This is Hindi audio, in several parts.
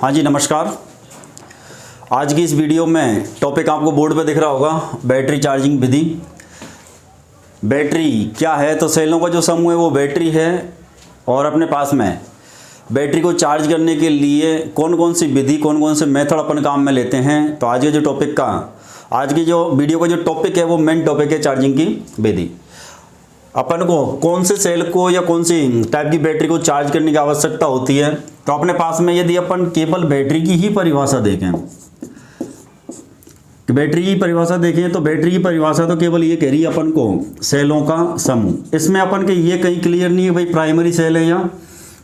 हाँ जी नमस्कार। आज की इस वीडियो में टॉपिक आपको बोर्ड पे दिख रहा होगा, बैटरी चार्जिंग विधि। बैटरी क्या है? तो सेलों का जो समूह है वो बैटरी है और अपने पास में बैटरी को चार्ज करने के लिए कौन कौन सी विधि, कौन कौन से मेथड अपन काम में लेते हैं। तो आज की जो वीडियो का जो टॉपिक है वो मेन टॉपिक है चार्जिंग की विधि। अपन को कौन से सेल को या कौन सी टाइप की बैटरी को चार्ज करने की आवश्यकता होती है। तो अपने पास में यदि अपन केवल बैटरी की ही परिभाषा देखें, बैटरी की परिभाषा देखें तो बैटरी की परिभाषा तो केवल ये कह रही है अपन को सेलों का समूह। इसमें अपन के ये कहीं क्लियर नहीं है भाई प्राइमरी सेल है या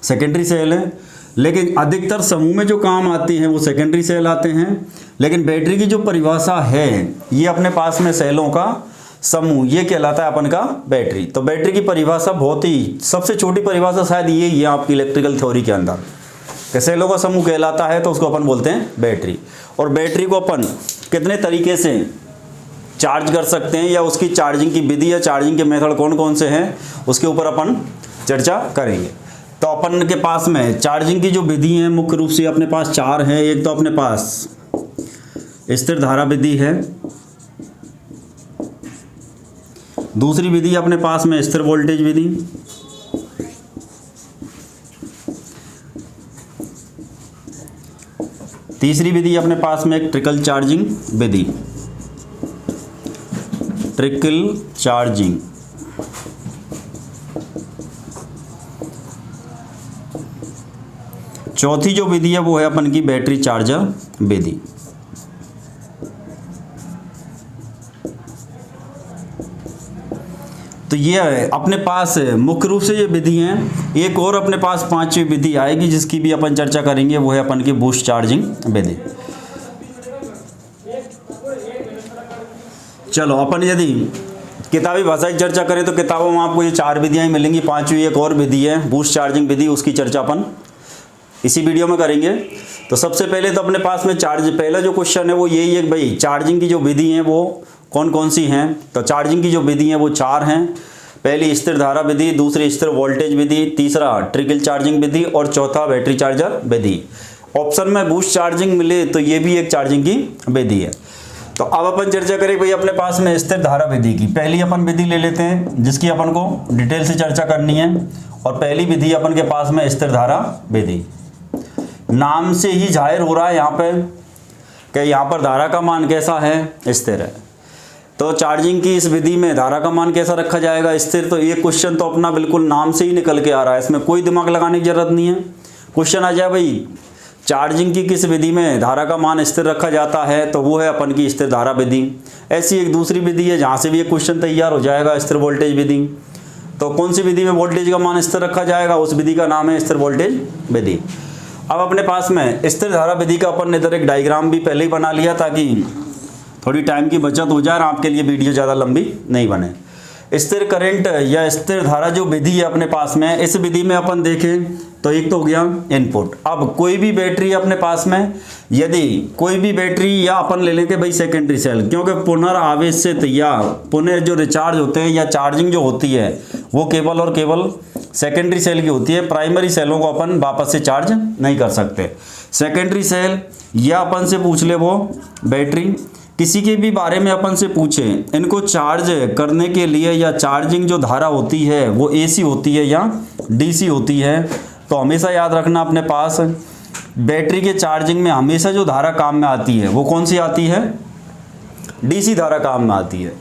सेकेंडरी सेल है, लेकिन अधिकतर समूह में जो काम आती हैं वो सेकेंडरी सेल आते हैं। लेकिन बैटरी की जो परिभाषा है ये अपने पास में सेलों का समूह, ये कहलाता है अपन का बैटरी। तो बैटरी की परिभाषा बहुत ही सबसे छोटी परिभाषा शायद ये ही है आपकी इलेक्ट्रिकल थ्योरी के अंदर, कि सेलों का समूह कहलाता है तो उसको अपन बोलते हैं बैटरी। और बैटरी को अपन कितने तरीके से चार्ज कर सकते हैं या उसकी चार्जिंग की विधि या चार्जिंग के मेथड कौन कौन से हैं उसके ऊपर अपन चर्चा करेंगे। तो अपन के पास में चार्जिंग की जो विधि है मुख्य रूप से अपने पास चार हैं। एक तो अपने पास स्थिर धारा विधि है, दूसरी विधि अपने पास में स्थिर वोल्टेज विधि, तीसरी विधि अपने पास में एक ट्रिकल चार्जिंग विधि, ट्रिकल चार्जिंग। चौथी जो विधि है वो है अपन की बैटरी चार्जर विधि। तो ये अपने पास मुख्य रूप से ये विधि हैं। एक और अपने पास पांचवी विधि आएगी जिसकी भी अपन चर्चा करेंगे, वो है अपन की बूस्ट चार्जिंग विधि। चलो अपन यदि किताबी भाषा की चर्चा करें तो किताबों में आपको ये चार विधियाँ मिलेंगी, पांचवी एक और विधि है बूस्ट चार्जिंग विधि, उसकी चर्चा अपन इसी वीडियो में करेंगे। तो सबसे पहले तो अपने पास में पहला जो क्वेश्चन है वो यही है कि भाई चार्जिंग की जो विधि हैं वो कौन कौन सी हैं। तो चार्जिंग की जो विधि हैं वो चार हैं। पहली स्थिर धारा विधि, दूसरी स्थिर वोल्टेज विधि, तीसरा ट्रिकल चार्जिंग विधि और चौथा बैटरी चार्जर विधि। ऑप्शन में बूस्ट चार्जिंग मिले तो ये भी एक चार्जिंग की विधि है। तो अब अपन चर्चा करें भाई अपने पास में स्थिर धारा विधि की। पहली अपन विधि ले लेते हैं जिसकी अपन को डिटेल से चर्चा करनी है। और पहली विधि अपन के पास में स्थिर धारा विधि। नाम से ही जाहिर हो रहा है यहाँ पे कि यहाँ पर धारा का मान कैसा है, स्थिर है। तो चार्जिंग की इस विधि में धारा का मान कैसा रखा जाएगा, स्थिर। तो ये क्वेश्चन तो अपना बिल्कुल नाम से ही निकल के आ रहा है, इसमें कोई दिमाग लगाने की जरूरत नहीं है। क्वेश्चन आ जाए भाई चार्जिंग की किस विधि में धारा का मान स्थिर रखा जाता है, तो वो है अपन की स्थिर धारा विधि। ऐसी एक दूसरी विधि है जहाँ से भी एक क्वेश्चन तैयार हो जाएगा, स्थिर वोल्टेज विधि। तो कौन सी विधि में वोल्टेज का मान स्थिर रखा जाएगा, उस विधि का नाम है स्थिर वोल्टेज विधि। अब अपने पास में स्थिर धारा विधि का अपन ने इधर एक डायग्राम भी पहले ही बना लिया ताकि थोड़ी टाइम की बचत हो जाए और आपके लिए वीडियो ज़्यादा लंबी नहीं बने। स्थिर करंट या स्थिर धारा जो विधि है अपने पास में, इस विधि में अपन देखें तो एक तो हो गया इनपुट। अब कोई भी बैटरी अपने पास में, यदि कोई भी बैटरी या अपन ले लेंगे भाई सेकेंडरी सेल, क्योंकि पुनर्आवेशित या पुनः जो रिचार्ज होते हैं या चार्जिंग जो होती है वो केवल और केवल सेकेंडरी सेल की होती है। प्राइमरी सेलों को अपन वापस से चार्ज नहीं कर सकते। सेकेंडरी सेल या अपन से पूछ ले वो बैटरी, किसी के भी बारे में अपन से पूछें, इनको चार्ज करने के लिए या चार्जिंग जो धारा होती है वो एसी होती है या डीसी होती है। तो हमेशा याद रखना अपने पास बैटरी के चार्जिंग में हमेशा जो धारा काम में आती है वो कौन सी आती है, डीसी धारा काम में आती है।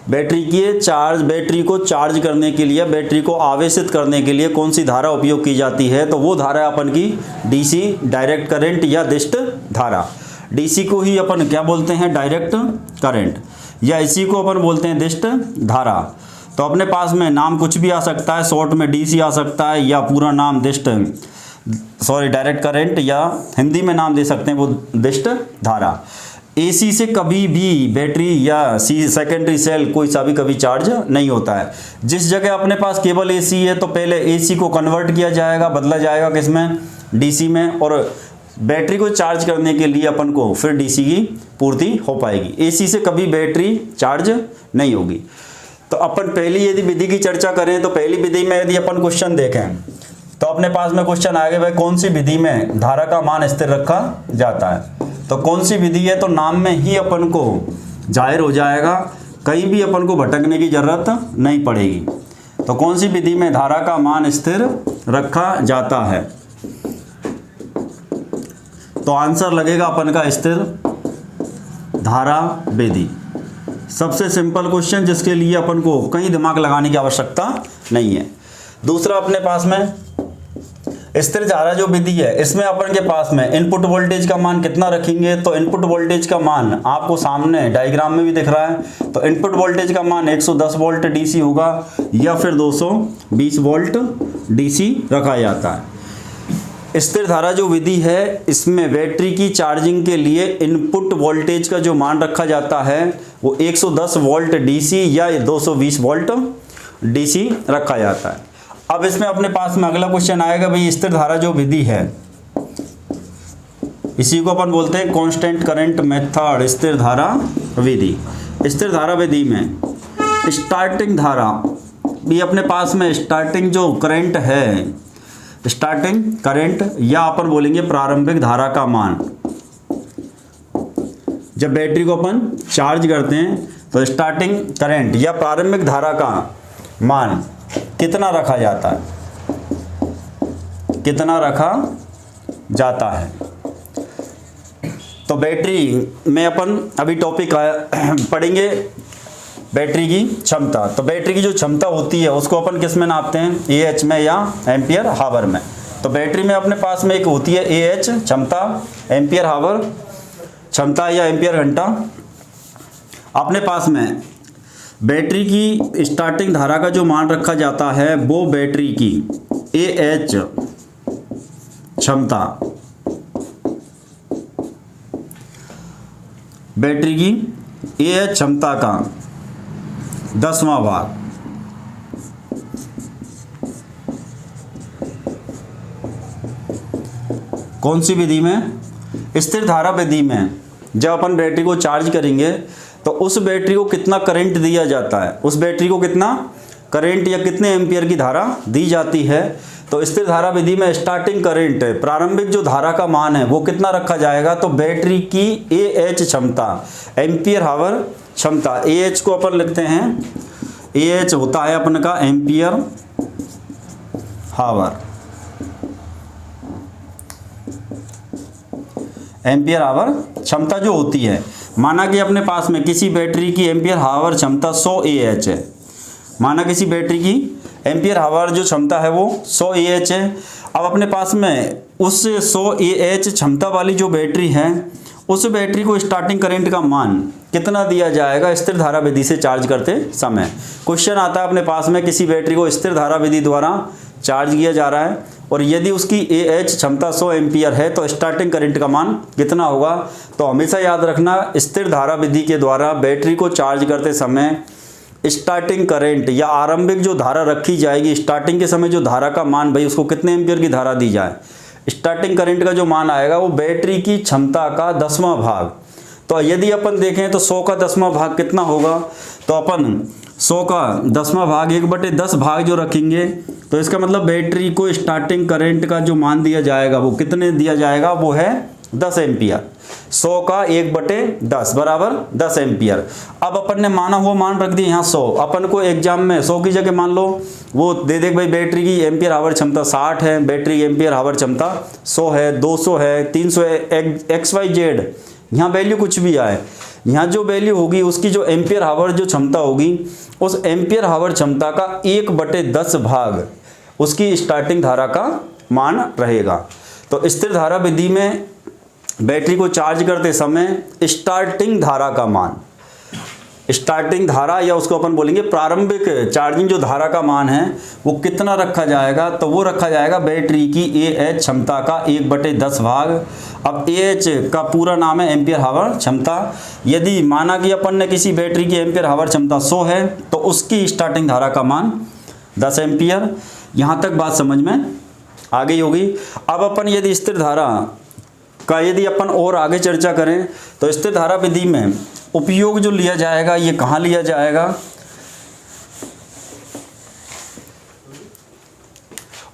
बैटरी को चार्ज करने के लिए, बैटरी को आवेशित करने के लिए कौन सी धारा उपयोग की जाती है, तो वो धारा अपन की डीसी, डायरेक्ट करंट या दिष्ट धारा। डीसी को ही अपन क्या बोलते हैं, डायरेक्ट करंट, या इसी को अपन बोलते हैं दिष्ट धारा। तो अपने पास में नाम कुछ भी आ सकता है, शॉर्ट में डीसी आ सकता है या पूरा नाम डायरेक्ट करंट, या हिंदी में नाम दे सकते हैं वो दिष्ट धारा। एसी से कभी भी बैटरी या सेकेंडरी सेल कोई सा भी कभी चार्ज नहीं होता है। जिस जगह अपने पास केवल एसी है तो पहले एसी को कन्वर्ट किया जाएगा, बदला जाएगा किसमें, डीसी में, और बैटरी को चार्ज करने के लिए अपन को फिर डीसी की पूर्ति हो पाएगी। एसी से कभी बैटरी चार्ज नहीं होगी। तो अपन पहली यदि विधि की चर्चा करें तो पहली विधि में यदि अपन क्वेश्चन देखें तो अपने पास में क्वेश्चन आएगा भाई कौन सी विधि में धारा का मान स्थिर रखा जाता है। तो कौन सी विधि है, तो नाम में ही अपन को जाहिर हो जाएगा, कहीं भी अपन को भटकने की जरूरत नहीं पड़ेगी। तो कौन सी विधि में धारा का मान स्थिर रखा जाता है, तो आंसर लगेगा अपन का स्थिर धारा विधि। सबसे सिंपल क्वेश्चन जिसके लिए अपन को कहीं दिमाग लगाने की आवश्यकता नहीं है। दूसरा अपने पास में स्थिर धारा जो विधि है, इसमें अपन के पास में इनपुट वोल्टेज का मान कितना रखेंगे, तो इनपुट वोल्टेज का मान आपको सामने डायग्राम में भी दिख रहा है। तो इनपुट वोल्टेज का मान 110 वोल्ट डीसी होगा या फिर 220 वोल्ट डीसी रखा जाता है। स्थिर धारा जो विधि है, इसमें बैटरी की चार्जिंग के लिए इनपुट वोल्टेज का जो मान रखा जाता है वो 110 वोल्ट डीसी या 220 वोल्ट डीसी रखा जाता है। अब इसमें अपने पास में अगला क्वेश्चन आएगा, भाई स्थिर धारा जो विधि है, इसी को अपन बोलते हैं कांस्टेंट करंट मेथड, स्थिर धारा विधि। स्थिर धारा विधि में स्टार्टिंग धारा भी अपने पास में स्टार्टिंग जो करंट है, स्टार्टिंग करंट या अपन बोलेंगे प्रारंभिक धारा का मान, जब बैटरी को अपन चार्ज करते हैं तो स्टार्टिंग करंट या प्रारंभिक धारा का मान कितना रखा जाता है, कितना रखा जाता है। तो बैटरी में अपन अभी टॉपिक पढ़ेंगे बैटरी की क्षमता। तो बैटरी की जो क्षमता होती है उसको अपन किस में नापते हैं, AH में या एम्पियर हावर में। तो बैटरी में अपने पास में एक होती है AH क्षमता, एम्पियर हावर क्षमता या एम्पियर घंटा। अपने पास में बैटरी की स्टार्टिंग धारा का जो मान रखा जाता है वो बैटरी की AH क्षमता, बैटरी की AH क्षमता का 10वां भाग। कौन सी विधि में, स्थिर धारा विधि में जब अपन बैटरी को चार्ज करेंगे तो उस बैटरी को कितना करंट दिया जाता है, उस बैटरी को कितना करंट या कितने एम्पियर की धारा दी जाती है। तो स्थिर धारा विधि में स्टार्टिंग करंट, प्रारंभिक जो धारा का मान है वो कितना रखा जाएगा, तो बैटरी की AH क्षमता, एम्पियर हावर क्षमता, AH को अपन लिखते हैं, AH होता है अपन का एम्पियर हावर, एम्पियर हावर क्षमता जो होती है। माना कि अपने पास में किसी बैटरी की एम्पियर हावर क्षमता 100 AH है, माना किसी बैटरी की एम्पियर हावर जो क्षमता है वो 100 AH है। अब अपने पास में उस 100 AH क्षमता वाली जो बैटरी है, उस बैटरी को स्टार्टिंग करंट का मान कितना दिया जाएगा स्थिर धारा विधि से चार्ज करते समय। क्वेश्चन आता है अपने पास में किसी बैटरी को स्थिर धारा विधि द्वारा चार्ज किया जा रहा है और यदि उसकी AH क्षमता 100 एम्पियर है तो स्टार्टिंग करंट का मान कितना होगा। तो हमेशा याद रखना, स्थिर धारा विधि के द्वारा बैटरी को चार्ज करते समय स्टार्टिंग करंट या आरंभिक जो धारा रखी जाएगी, स्टार्टिंग के समय जो धारा का मान, भाई उसको कितने एम्पियर की धारा दी जाए, स्टार्टिंग करंट का जो मान आएगा वो बैटरी की क्षमता का 10वां भाग। तो यदि अपन देखें तो 100 का 10वां भाग कितना होगा, तो अपन 100 का 10वां भाग 1/10 भाग जो रखेंगे, तो इसका मतलब बैटरी को स्टार्टिंग करंट का जो मान दिया जाएगा वो कितने दिया जाएगा, वो है 10 एम्पियर। 100 का 1/10 बराबर 10 एम्पियर। अब अपन ने माना हुआ मान रख दिया यहाँ 100, अपन को एग्जाम में 100 की जगह मान लो वो दे दे भाई बैटरी की एम्पियर हावर क्षमता 60 है, बैटरी की एम्पियर हावर क्षमता 100 है, 200 है, 300 है, XYZ यहाँ वैल्यू कुछ भी आए, यहाँ जो वैल्यू होगी उसकी जो एम्पियर हावर जो क्षमता होगी, उस एम्पियर हावर क्षमता का 1/10 भाग उसकी स्टार्टिंग धारा का मान रहेगा। तो स्थिर धारा विधि में बैटरी को चार्ज करते समय स्टार्टिंग धारा का मान, स्टार्टिंग धारा या उसको अपन बोलेंगे प्रारंभिक चार्जिंग जो धारा का मान है वो कितना रखा जाएगा, तो वो रखा जाएगा बैटरी की AH क्षमता का 1/10 भाग। अब AH का पूरा नाम है एम्पियर हावर क्षमता। यदि माना कि अपन ने किसी बैटरी की एम्पियर हावर क्षमता 100 है तो उसकी स्टार्टिंग धारा का मान 10 एम्पियर। यहाँ तक बात समझ में आ गई होगी। अब अपन यदि स्थिर धारा का यदि अपन और आगे चर्चा करें तो स्थिर धारा विधि में उपयोग जो लिया जाएगा ये कहाँ लिया जाएगा,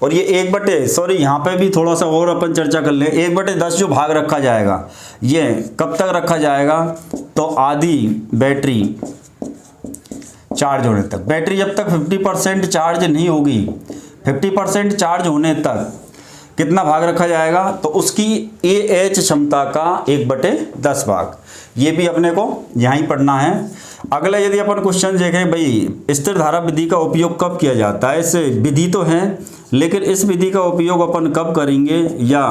और ये 1/, सॉरी यहाँ पे भी थोड़ा सा और अपन चर्चा कर लें। 1/10 जो भाग रखा जाएगा ये कब तक रखा जाएगा, तो आधी बैटरी चार्ज होने तक। बैटरी जब तक 50% चार्ज नहीं होगी, 50% चार्ज होने तक कितना भाग रखा जाएगा, तो उसकी AH क्षमता का 1/10 भाग। ये भी अपने को यहाँ ही पढ़ना है। अगला यदि अपन क्वेश्चन देखें, भाई स्थिर धारा विधि का उपयोग कब किया जाता है। इस विधि तो है, लेकिन इस विधि का उपयोग अपन कब करेंगे या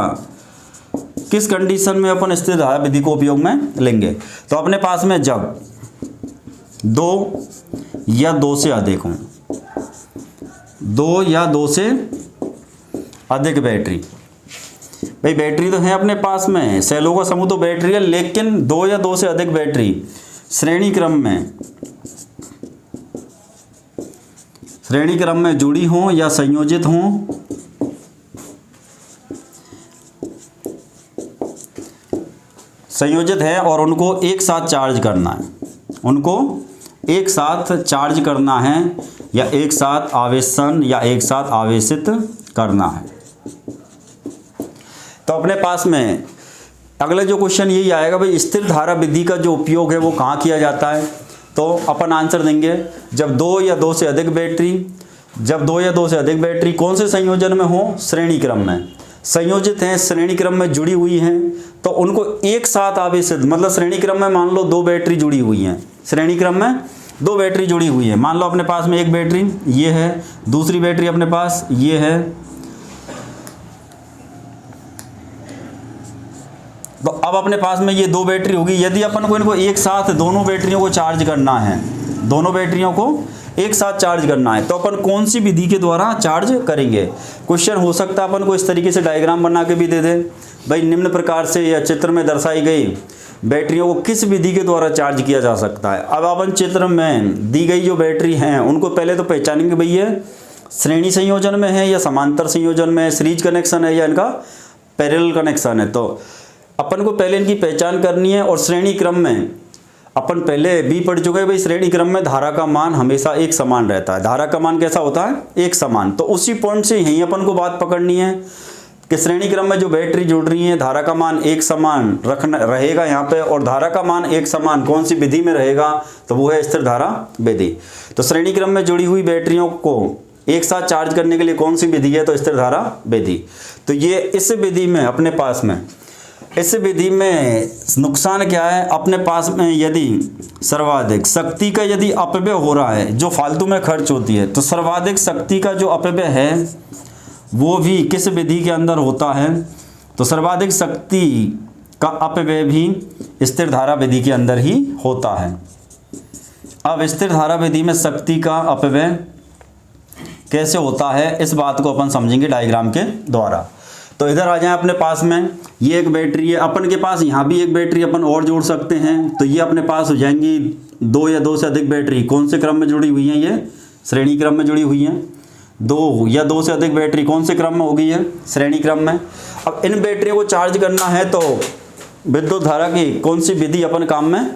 किस कंडीशन में अपन स्थिर धारा विधि को उपयोग में लेंगे। तो अपने पास में जब 2 या 2 से अधिक हों, 2 या 2 से अधिक बैटरी। भाई बैटरी तो है अपने पास में, सेलों का समूह तो बैटरी है, लेकिन 2 या 2 से अधिक बैटरी श्रेणी क्रम में जुड़ी हों या संयोजित हों, संयोजित है और उनको एक साथ चार्ज करना है, उनको एक साथ चार्ज करना है या एक साथ आवेशन या एक साथ आवेशित करना है। तो अपने पास में अगला जो क्वेश्चन यही आएगा, भाई स्थिर धारा विधि का जो उपयोग है वो कहाँ किया जाता है। तो अपन आंसर देंगे जब 2 या 2 से अधिक बैटरी, जब 2 या 2 से अधिक बैटरी कौन से संयोजन में हो, श्रेणी क्रम में संयोजित हैं, श्रेणी क्रम में जुड़ी हुई हैं, तो उनको एक साथ आवेशित, मतलब श्रेणी क्रम में मान लो 2 बैटरी जुड़ी हुई हैं, श्रेणी क्रम में 2 बैटरी जुड़ी हुई है। मान लो अपने पास में एक बैटरी ये है, दूसरी बैटरी अपने पास ये है। तो अब अपने पास में ये 2 बैटरी होगी। यदि अपन को इनको एक साथ दोनों बैटरियों को चार्ज करना है, दोनों बैटरियों को एक साथ चार्ज करना है, तो अपन कौन सी विधि के द्वारा चार्ज करेंगे। क्वेश्चन हो सकता है अपन को इस तरीके से डायग्राम बना के भी दे दे, भाई निम्न प्रकार से या चित्र में दर्शाई गई बैटरियों को किस विधि के द्वारा चार्ज किया जा सकता है। अब अपन चित्र में दी गई जो बैटरी हैं उनको पहले तो पहचानेंगे, भाई ये श्रेणी संयोजन में है या समांतर संयोजन में है, सीरीज कनेक्शन है या इनका पैरेलल कनेक्शन है। तो अपन को पहले इनकी पहचान करनी है। और श्रेणी क्रम में अपन पहले भी पढ़ चुके हैं, भाई श्रेणी क्रम में धारा का मान हमेशा एक समान रहता है। धारा का मान कैसा होता है, एक समान। तो उसी पॉइंट से यहीं अपन को बात पकड़नी है कि श्रेणी क्रम में जो बैटरी जुड़ रही है धारा का मान एक समान रखना रहेगा यहाँ पे। और धारा का मान एक समान कौन सी विधि में रहेगा, तो वो है स्थिर धारा विधि। तो श्रेणी क्रम में जुड़ी हुई बैटरियों को एक साथ चार्ज करने के लिए कौन सी विधि है, तो स्थिर धारा विधि। तो ये इस विधि में अपने पास में, इस विधि में नुकसान क्या है, अपने पास में यदि सर्वाधिक शक्ति का यदि अपव्यय हो रहा है, जो फालतू में खर्च होती है, तो सर्वाधिक शक्ति का जो अपव्यय है वो भी किस विधि के अंदर होता है, तो सर्वाधिक शक्ति का अपव्यय भी स्थिर धारा विधि के अंदर ही होता है। अब स्थिर धारा विधि में शक्ति का अपव्यय कैसे होता है, इस बात को अपन समझेंगे डायग्राम के द्वारा। तो इधर आ जाए अपने पास में, ये एक बैटरी है, अपन के पास यहाँ भी एक बैटरी अपन और जोड़ सकते हैं। तो ये अपने पास हो जाएंगी 2 या 2 से अधिक बैटरी कौन से क्रम में जुड़ी हुई हैं, ये श्रेणी क्रम में जुड़ी हुई हैं। 2 या 2 से अधिक बैटरी कौन से क्रम में होगी, है श्रेणी क्रम में। अब इन बैटरियों को चार्ज करना है तो विद्युत धारा की कौन सी विधि अपन काम में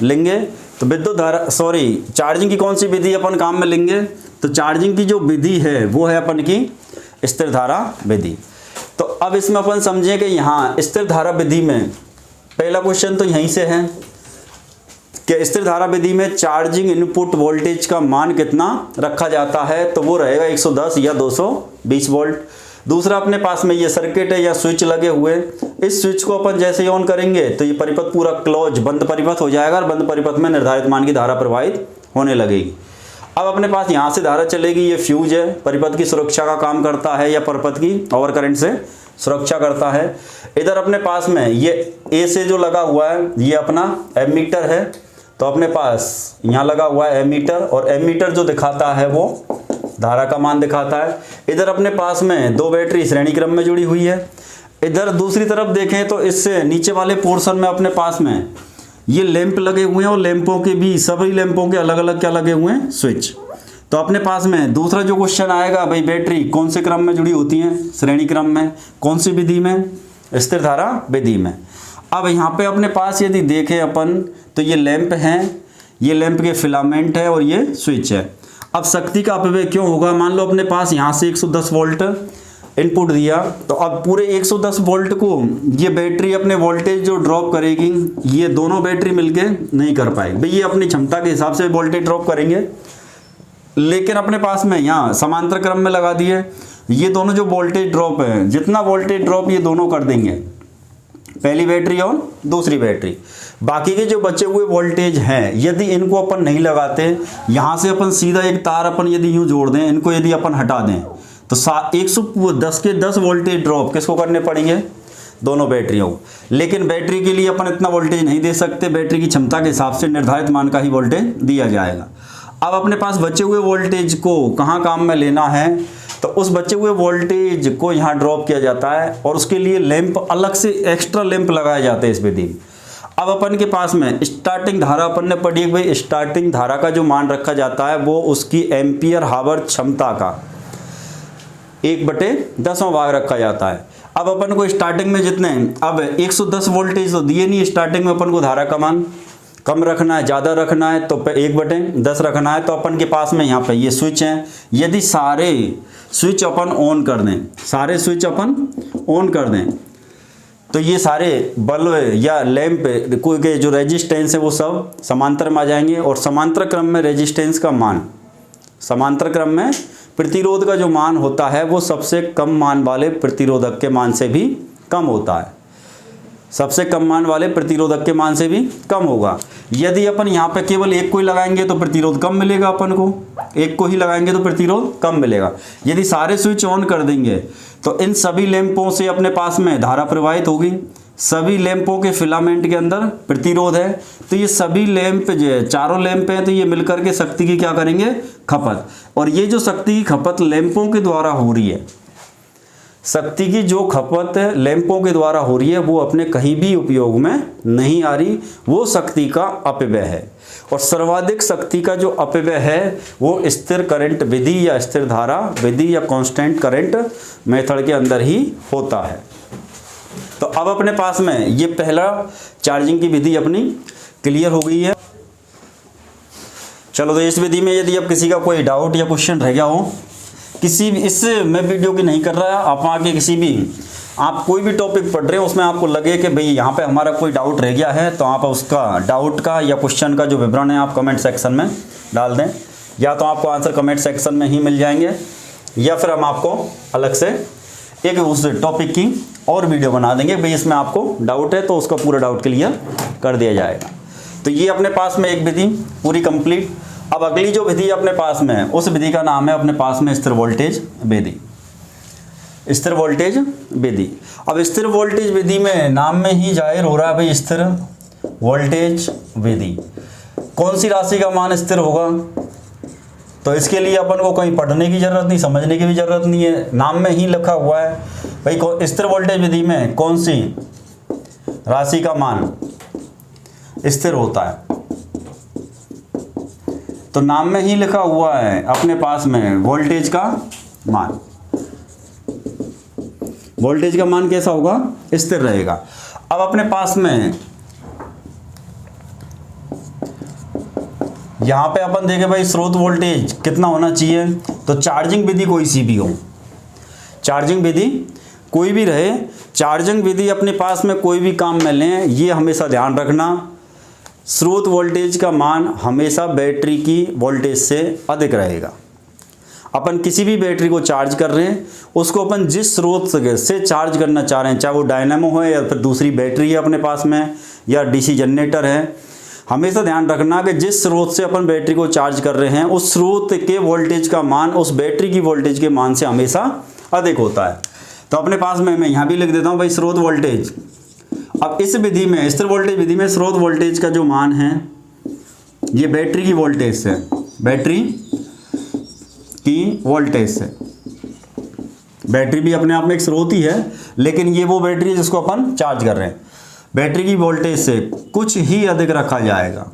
लेंगे, तो विद्युत धारा चार्जिंग की कौन सी विधि अपन काम में लेंगे, तो चार्जिंग की जो विधि है वो है अपन की स्थिर धारा विधि। तो अब इसमें अपन समझें कि यहाँ स्थिर धारा विधि में पहला क्वेश्चन तो यहीं से है कि स्थिर धारा विधि में चार्जिंग इनपुट वोल्टेज का मान कितना रखा जाता है, तो वो रहेगा 110 या 220 वोल्ट। दूसरा अपने पास में ये सर्किट है या स्विच लगे हुए, इस स्विच को अपन जैसे ही ऑन करेंगे तो ये परिपथ पूरा क्लोज बंद परिपथ हो जाएगा और बंद परिपथ में निर्धारित मान की धारा प्रवाहित होने लगेगी। अब अपने पास यहाँ से धारा चलेगी, ये फ्यूज है, परिपथ की सुरक्षा का काम करता है या परिपथ की ओवर करंट से सुरक्षा करता है। इधर अपने पास में ये ए से जो लगा हुआ है ये अपना एमीटर है, तो अपने पास यहाँ लगा हुआ है एमीटर, और एमीटर जो दिखाता है वो धारा का मान दिखाता है। इधर अपने पास में 2 बैटरी श्रेणी क्रम में जुड़ी हुई है। इधर दूसरी तरफ देखें तो इससे नीचे वाले पोर्शन में अपने पास में ये लैंप लगे हुए हैं और लैंपों के भी सभी लैंपों के अलग अलग क्या लगे हुए हैं, स्विच। तो अपने पास में दूसरा जो क्वेश्चन आएगा, भाई बैटरी कौन से क्रम में जुड़ी होती हैं, श्रेणी क्रम में, कौन सी विधि में, स्थिर धारा विधि में। अब यहाँ पे अपने पास यदि देखें अपन तो ये लैंप हैं, ये लैंप के फिलामेंट है और ये स्विच है। अब शक्ति का अपव्यय क्यों होगा, मान लो अपने पास यहाँ से 110 वोल्ट इनपुट दिया, तो अब पूरे 110 वोल्ट को ये बैटरी अपने वोल्टेज जो ड्रॉप करेगी, ये दोनों बैटरी मिलके नहीं कर पाएगी भाई। ये अपनी क्षमता के हिसाब से वोल्टेज ड्रॉप करेंगे, लेकिन अपने पास में यहाँ समांतर क्रम में लगा दिए, ये दोनों जो वोल्टेज ड्रॉप है, जितना वोल्टेज ड्रॉप ये दोनों कर देंगे, पहली बैटरी और दूसरी बैटरी। बाकी के जो बचे हुए वोल्टेज हैं, यदि इनको अपन नहीं लगाते, यहाँ से अपन सीधा एक तार अपन यदि यूँ जोड़ दें, इनको यदि अपन हटा दें, तो 110 के 10 वोल्टेज ड्रॉप किसको करने पड़ेंगे? दोनों बैटरियों को। लेकिन बैटरी के लिए अपन इतना वोल्टेज नहीं दे सकते, बैटरी की क्षमता के हिसाब से निर्धारित मान का ही वोल्टेज दिया जाएगा। अब अपने पास बचे हुए वोल्टेज को कहाँ काम में लेना है, तो उस बचे हुए वोल्टेज को यहाँ ड्रॉप किया जाता है और उसके लिए लैंप अलग से एक्स्ट्रा लैंप लगाए जाते हैं इस विधि में। अब अपन के पास में स्टार्टिंग धारा अपन ने पढ़ी है भाई, स्टार्टिंग धारा का जो मान रखा जाता है वो उसकी एम्पियर हावर क्षमता का 1/10 भाग रखा जाता है। अब अपन को स्टार्टिंग में जितने, अब 110 वोल्टेज तो दिए नहीं, स्टार्टिंग में अपन को धारा का मान कम रखना है, ज़्यादा रखना है, तो 1/10 रखना है। तो अपन के पास में यहाँ पे ये स्विच हैं, यदि सारे स्विच अपन ऑन कर दें, सारे स्विच अपन ऑन कर दें, तो ये सारे बल्ब या लैंप कोई के जो रेजिस्टेंस है वो सब समांतर में आ जाएंगे, और समांतर क्रम में रेजिस्टेंस का मान, समांतर क्रम में प्रतिरोध का जो मान होता है वो सबसे कम मान वाले प्रतिरोधक के मान से भी कम होता है, सबसे कम मान वाले प्रतिरोधक के मान से भी कम होगा। यदि अपन यहाँ पे केवल एक को ही लगाएंगे तो प्रतिरोध कम मिलेगा, अपन को एक को ही लगाएंगे तो प्रतिरोध कम मिलेगा। यदि सारे स्विच ऑन कर देंगे तो इन सभी लैंपों से अपने पास में धारा प्रवाहित होगी, सभी लैंपों के फिलामेंट के अंदर प्रतिरोध है, तो ये सभी लैंप जो चारों लैंप हैं तो ये मिलकर के शक्ति की क्या करेंगे? खपत। और ये जो शक्ति की खपत लैंपों के द्वारा हो रही है, शक्ति की जो खपत लैंपों के द्वारा हो रही है वो अपने कहीं भी उपयोग में नहीं आ रही, वो शक्ति का अपव्यय है। और सर्वाधिक शक्ति का जो अपव्यय है वो स्थिर करंट विधि या स्थिर धारा विधि या कांस्टेंट करंट मेथड के अंदर ही होता है। तो अब अपने पास में ये पहला चार्जिंग की विधि अपनी क्लियर हो गई है। चलो, तो इस विधि में यदि अब किसी का कोई डाउट या क्वेश्चन रह गया हो, किसी भी, इससे मैं वीडियो की नहीं कर रहा, आप आके किसी भी, आप कोई भी टॉपिक पढ़ रहे हो उसमें आपको लगे कि भाई यहाँ पे हमारा कोई डाउट रह गया है, तो आप उसका डाउट का या क्वेश्चन का जो विवरण है आप कमेंट सेक्शन में डाल दें, या तो आपको आंसर कमेंट सेक्शन में ही मिल जाएंगे, या फिर हम आपको अलग से एक उस टॉपिक की और वीडियो बना देंगे भाई इसमें आपको डाउट है तो उसका पूरा डाउट क्लियर कर दिया जाएगा। तो ये अपने पास में एक विधि पूरी कंप्लीट। अब अगली जो विधि अपने पास में है उस विधि का नाम है अपने पास में स्थिर वोल्टेज विधि। स्थिर वोल्टेज विधि। अब स्थिर वोल्टेज विधि में नाम में ही जाहिर हो रहा है भाई स्थिर वोल्टेज विधि। कौन सी राशि का मान स्थिर होगा, तो इसके लिए अपन को कहीं पढ़ने की जरूरत नहीं, समझने की भी जरूरत नहीं है, नाम में ही लिखा हुआ है भाई स्थिर वोल्टेज विधि में कौन सी राशि का मान स्थिर होता है। तो नाम में ही लिखा हुआ है अपने पास में वोल्टेज का मान। वोल्टेज का मान कैसा होगा? स्थिर रहेगा। अब अपने पास में यहां पे अपन देखें भाई स्रोत वोल्टेज कितना होना चाहिए, तो चार्जिंग विधि कोई सी भी हो, चार्जिंग विधि कोई भी रहे, चार्जिंग विधि अपने पास में कोई भी काम में लें, ये हमेशा ध्यान रखना स्रोत वोल्टेज का मान हमेशा बैटरी की वोल्टेज से अधिक रहेगा। अपन किसी भी बैटरी को चार्ज कर रहे हैं, उसको अपन जिस स्रोत से चार्ज करना चाह रहे हैं, चाहे वो डायनामो है या फिर दूसरी बैटरी है अपने पास में या डीसी जनरेटर है, हमेशा ध्यान रखना कि जिस स्रोत से अपन बैटरी को चार्ज कर रहे हैं उस स्रोत के वोल्टेज का मान उस बैटरी की वोल्टेज के मान से हमेशा अधिक होता है। तो अपने पास में मैं यहाँ भी लिख देता हूँ भाई स्रोत वोल्टेज। अब इस विधि में स्थिर वोल्टेज विधि में स्रोत वोल्टेज का जो मान है ये बैटरी की वोल्टेज से, बैटरी की वोल्टेज से, बैटरी भी अपने आप में एक स्रोत ही है लेकिन ये वो बैटरी जिसको अपन चार्ज कर रहे हैं, बैटरी की वोल्टेज से कुछ ही अधिक रखा जाएगा,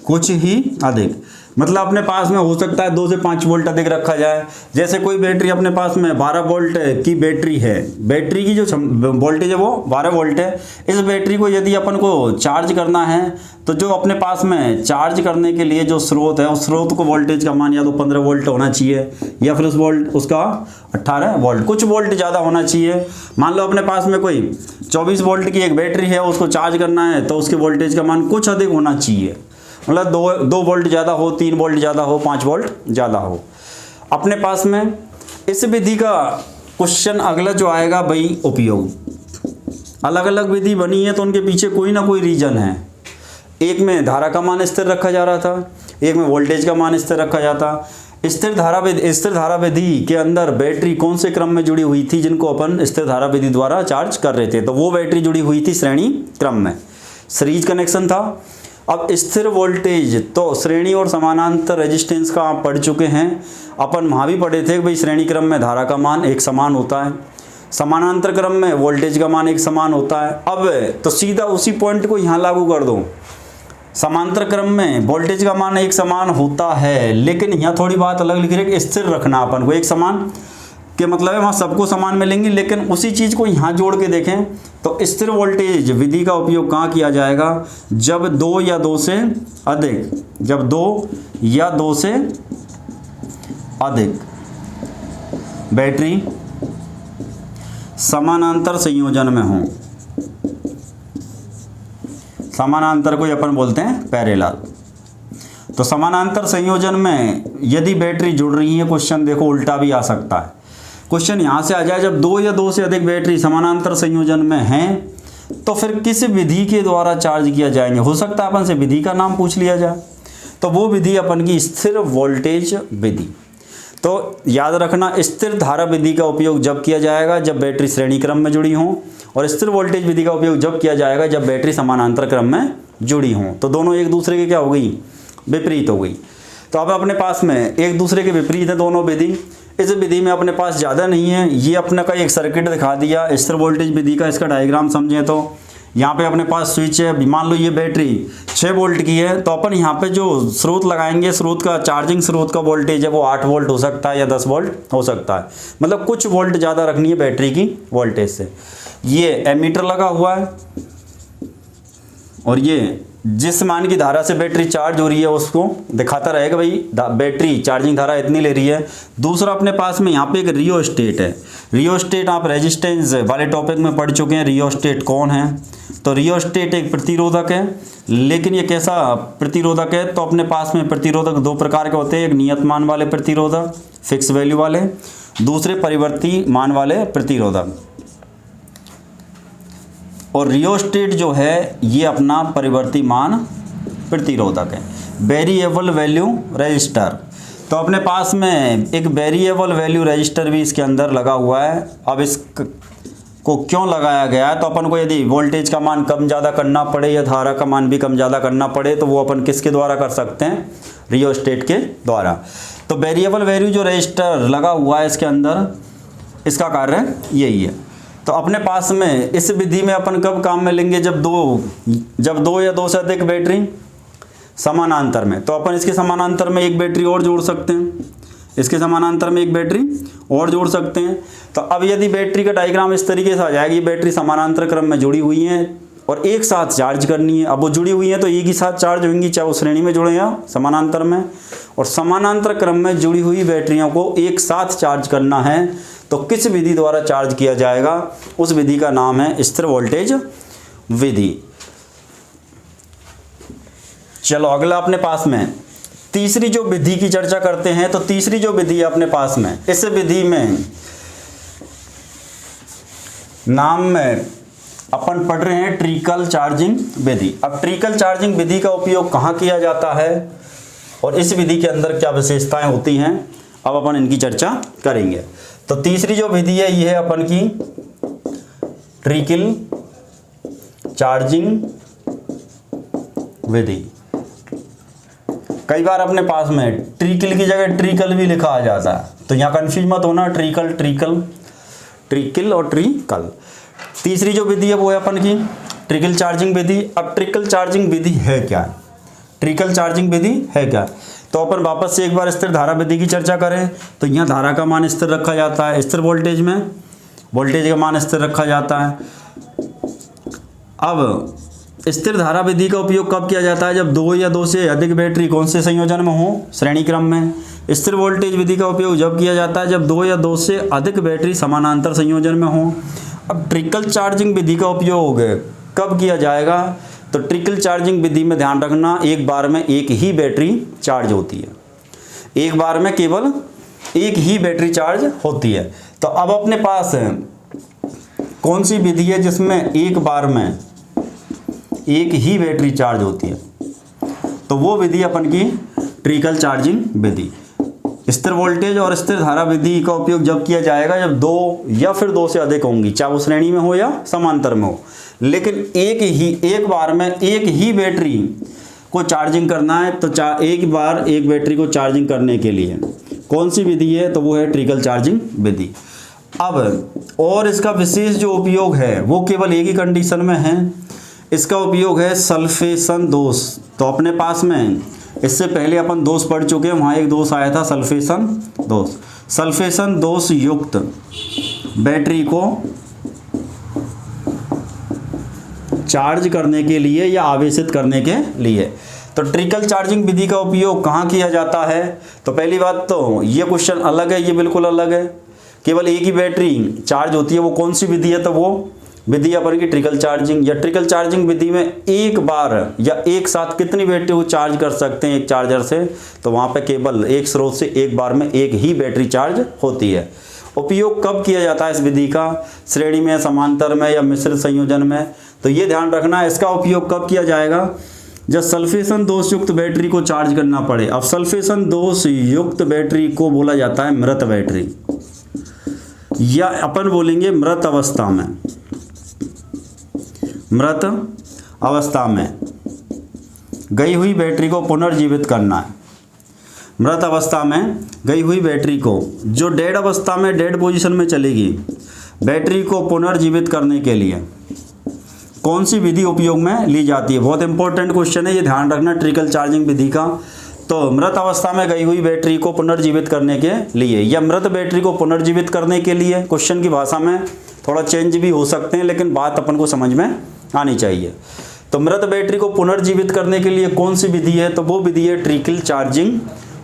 कुछ ही अधिक। मतलब अपने पास में हो सकता है 2 से 5 वोल्ट अधिक रखा जाए। जैसे कोई बैटरी अपने पास में 12 वोल्ट की बैटरी है, बैटरी की जो वोल्टेज है वो 12 वोल्ट है। इस बैटरी को यदि अपन को चार्ज करना है तो जो अपने पास में चार्ज करने के लिए जो स्रोत है उस स्रोत को वोल्टेज का मान या तो 15 वोल्ट होना चाहिए या फिर उसका 18 वोल्ट, कुछ वोल्ट ज़्यादा होना चाहिए। मान लो अपने पास में कोई 24 वोल्ट की एक बैटरी है, उसको चार्ज करना है तो उसके वोल्टेज का मान कुछ अधिक होना चाहिए, मतलब 2 वोल्ट ज़्यादा हो, 3 वोल्ट ज़्यादा हो, 5 वोल्ट ज़्यादा हो। अपने पास में इस विधि का क्वेश्चन अगला जो आएगा भाई उपयोग। अलग अलग विधि बनी है तो उनके पीछे कोई ना कोई रीजन है। एक में धारा का मान स्थिर रखा जा रहा था, एक में वोल्टेज का मान स्थिर रखा जाता। स्थिर धारा विधि के अंदर बैटरी कौन से क्रम में जुड़ी हुई थी जिनको अपन स्थिर धारा विधि द्वारा चार्ज कर रहे थे, तो वो बैटरी जुड़ी हुई थी श्रेणी क्रम में, सीरीज कनेक्शन था। अब स्थिर वोल्टेज तो श्रेणी और समानांतर रेजिस्टेंस का आप पढ़ चुके हैं, अपन वहाँ भी पढ़े थे कि भाई श्रेणी क्रम में धारा का मान एक समान होता है, समानांतर क्रम में वोल्टेज का मान एक समान होता है। अब तो सीधा उसी पॉइंट को यहाँ लागू कर दो, समांतर क्रम में वोल्टेज का मान एक समान होता है, लेकिन यहाँ थोड़ी बात अलग लिख रही है, स्थिर रखना अपन को। एक समान के मतलब है वहाँ सबको समान मिलेंगी, लेकिन उसी चीज़ को यहाँ जोड़ के देखें तो स्थिर वोल्टेज विधि का उपयोग कहाँ किया जाएगा, जब 2 या 2 से अधिक, जब 2 या 2 से अधिक बैटरी समानांतर संयोजन में हों। समानांतर को अपन बोलते हैं पैरेलल। तो समानांतर संयोजन में यदि बैटरी जुड़ रही है, क्वेश्चन देखो उल्टा भी आ सकता है। क्वेश्चन यहाँ से आ जाए, जब 2 या 2 से अधिक बैटरी समानांतर संयोजन में हैं तो फिर किस विधि के द्वारा चार्ज किया जाएंगे। हो सकता है अपन से विधि का नाम पूछ लिया जाए, तो वो विधि अपन की स्थिर वोल्टेज विधि। तो याद रखना, स्थिर धारा विधि का उपयोग जब किया जाएगा जब बैटरी श्रेणी क्रम में जुड़ी हों, और स्थिर वोल्टेज विधि का उपयोग जब किया जाएगा जब बैटरी समानांतर क्रम में जुड़ी हों। तो दोनों एक दूसरे के क्या हो गई, विपरीत हो गई। तो अब अपने पास में एक दूसरे के विपरीत है दोनों विधि। इस विधि में अपने पास ज़्यादा नहीं है, ये अपने का एक सर्किट दिखा दिया स्थिर वोल्टेज विधि का। इसका डायग्राम समझें तो यहाँ पे अपने पास स्विच है, मान लो ये बैटरी 6 वोल्ट की है, तो अपन यहाँ पे जो स्रोत लगाएंगे, स्रोत का चार्जिंग स्रोत का वोल्टेज है वो 8 वोल्ट हो सकता है या 10 वोल्ट हो सकता है, मतलब कुछ वोल्ट ज़्यादा रखनी है बैटरी की वोल्टेज से। ये एमीटर लगा हुआ है और ये जिस मान की धारा से बैटरी चार्ज हो रही है उसको दिखाता रहेगा भाई बैटरी चार्जिंग धारा इतनी ले रही है। दूसरा अपने पास में यहाँ पे एक रियोस्टेट है। रियोस्टेट आप रेजिस्टेंस वाले टॉपिक में पढ़ चुके हैं, रियोस्टेट कौन है। तो रियोस्टेट एक प्रतिरोधक है, लेकिन ये कैसा प्रतिरोधक है, तो अपने पास में प्रतिरोधक 2 प्रकार के होते हैं, एक नियत मान वाले प्रतिरोधक फिक्स वैल्यू वाले, दूसरे परिवर्ती मान वाले प्रतिरोधक। और रियोस्टेट जो है ये अपना परिवर्ती मान प्रतिरोधक है, वेरिएबल वैल्यू रजिस्टर। तो अपने पास में एक वेरिएबल वैल्यू रजिस्टर भी इसके अंदर लगा हुआ है। अब इसको क्यों लगाया गया है, तो अपन को यदि वोल्टेज का मान कम ज़्यादा करना पड़े या धारा का मान भी कम ज़्यादा करना पड़े तो वो अपन किसके द्वारा कर सकते हैं, रियोस्टेट के द्वारा। तो वेरिएबल वैल्यू जो रजिस्टर लगा हुआ है इसके अंदर, इसका कार्य यही है। तो अपने पास में इस विधि में अपन कब काम में लेंगे, जब 2 या 2 से अधिक बैटरी समानांतर में। तो अपन इसके समानांतर में एक बैटरी और जोड़ सकते हैं, इसके समानांतर में एक बैटरी और जोड़ सकते हैं। तो अब यदि बैटरी का डायग्राम इस तरीके से आ जाएगी, बैटरी समानांतर क्रम में जुड़ी हुई हैं और एक साथ चार्ज करनी है। अब वो जुड़ी हुई हैं तो एक ही साथ चार्ज होंगी, चाहे वो श्रेणी में जुड़े या समानांतर में। और समानांतर क्रम में जुड़ी हुई बैटरियों को एक साथ चार्ज करना है तो किस विधि द्वारा चार्ज किया जाएगा, उस विधि का नाम है स्थिर वोल्टेज विधि। चलो अगला अपने पास में तीसरी जो विधि की चर्चा करते हैं। तो तीसरी जो विधि है अपने पास में, इस विधि में नाम में अपन पढ़ रहे हैं ट्रिकल चार्जिंग विधि। अब ट्रिकल चार्जिंग विधि का उपयोग कहाँ किया जाता है और इस विधि के अंदर क्या विशेषताएं होती हैं, अब अपन इनकी चर्चा करेंगे। तो तीसरी जो विधि है ये है अपन की ट्रिकल चार्जिंग विधि। कई बार अपने पास में ट्रिकल की जगह ट्रिकल भी लिखा आ जाता है, तो यहाँ कंफ्यूज मत होना, ट्रिकल और ट्रिकल। तीसरी जो विधि है वो है अपन की ट्रिकल चार्जिंग विधि। अब ट्रिकल चार्जिंग विधि है क्या, ट्रिकल चार्जिंग विधि है क्या, तो अपन वापस से एक बार स्थिर धारा विधि की चर्चा करें तो यहाँ धारा का मान स्थिर रखा जाता है, स्थिर वोल्टेज में वोल्टेज का मान स्थिर रखा जाता है। अब स्थिर धारा विधि का उपयोग कब किया जाता है? जब दो या दो से अधिक बैटरी कौन से संयोजन में हो? श्रेणी क्रम में। स्थिर वोल्टेज विधि का उपयोग जब किया जाता है जब दो या दो से अधिक बैटरी समानांतर संयोजन में हो। अब ट्रिकल चार्जिंग विधि का उपयोग कब किया जाएगा? तो ट्रिकल चार्जिंग विधि में ध्यान रखना, एक बार में एक ही बैटरी चार्ज होती है, एक बार में केवल एक ही बैटरी चार्ज होती है। तो अब अपने पास कौन सी विधि है जिसमें एक बार में एक ही बैटरी चार्ज होती है? तो वो विधि अपन की ट्रिकल चार्जिंग विधि। स्थिर वोल्टेज और स्थिर धारा विधि का उपयोग जब किया जाएगा जब दो या फिर दो से अधिक होंगी, चाहे वो श्रेणी में हो या समांतर में हो, लेकिन एक बार में एक ही बैटरी को चार्जिंग करना है। तो एक बार एक बैटरी को चार्जिंग करने के लिए कौन सी विधि है? तो वो है ट्रिकल चार्जिंग विधि। अब और इसका विशेष जो उपयोग है वो केवल एक ही कंडीशन में है, इसका उपयोग है सल्फेशन दोष। तो अपने पास में इससे पहले अपन दोष पढ़ चुके हैं, वहाँ एक दोष आया था सल्फेशन दोष। सल्फेशन दोष युक्त बैटरी को चार्ज करने के लिए या आवेशित करने के लिए। तो ट्रिकल चार्जिंग विधि का उपयोग कहाँ किया जाता है? तो पहली बात तो ये क्वेश्चन अलग है, ये बिल्कुल अलग है। केवल एक ही बैटरी चार्ज होती है, वो कौन सी विधि है? तो वो विधि अपन की ट्रिकल चार्जिंग। या ट्रिकल चार्जिंग विधि में एक बार या एक साथ कितनी बैटरी को चार्ज कर सकते हैं एक चार्जर से? तो वहाँ पे केवल एक स्रोत से एक बार में एक ही बैटरी चार्ज होती है। उपयोग कब किया जाता है इस विधि का? श्रेणी में, समांतर में या मिश्रित संयोजन में? तो ये ध्यान रखना है, इसका उपयोग कब किया जाएगा? जब सल्फेशन दोष युक्त बैटरी को चार्ज करना पड़े। अब सल्फेशन दोष युक्त बैटरी को बोला जाता है मृत बैटरी, या अपन बोलेंगे मृत अवस्था में। मृत अवस्था में गई हुई बैटरी को पुनर्जीवित करना है। मृत अवस्था में गई हुई बैटरी को, जो डेड अवस्था में डेड पोजीशन में चलेगी, बैटरी को पुनर्जीवित करने के लिए कौन सी विधि उपयोग में ली जाती है? बहुत इंपॉर्टेंट क्वेश्चन है, ये ध्यान रखना ट्रिकल चार्जिंग विधि का। तो मृत अवस्था में गई हुई बैटरी को पुनर्जीवित करने के लिए या मृत बैटरी को पुनर्जीवित करने के लिए, क्वेश्चन की भाषा में थोड़ा चेंज भी हो सकते हैं लेकिन बात अपन को समझ में आनी चाहिए। तो मृत बैटरी को पुनर्जीवित करने के लिए कौन सी विधि है? तो वो विधि है ट्रिकल चार्जिंग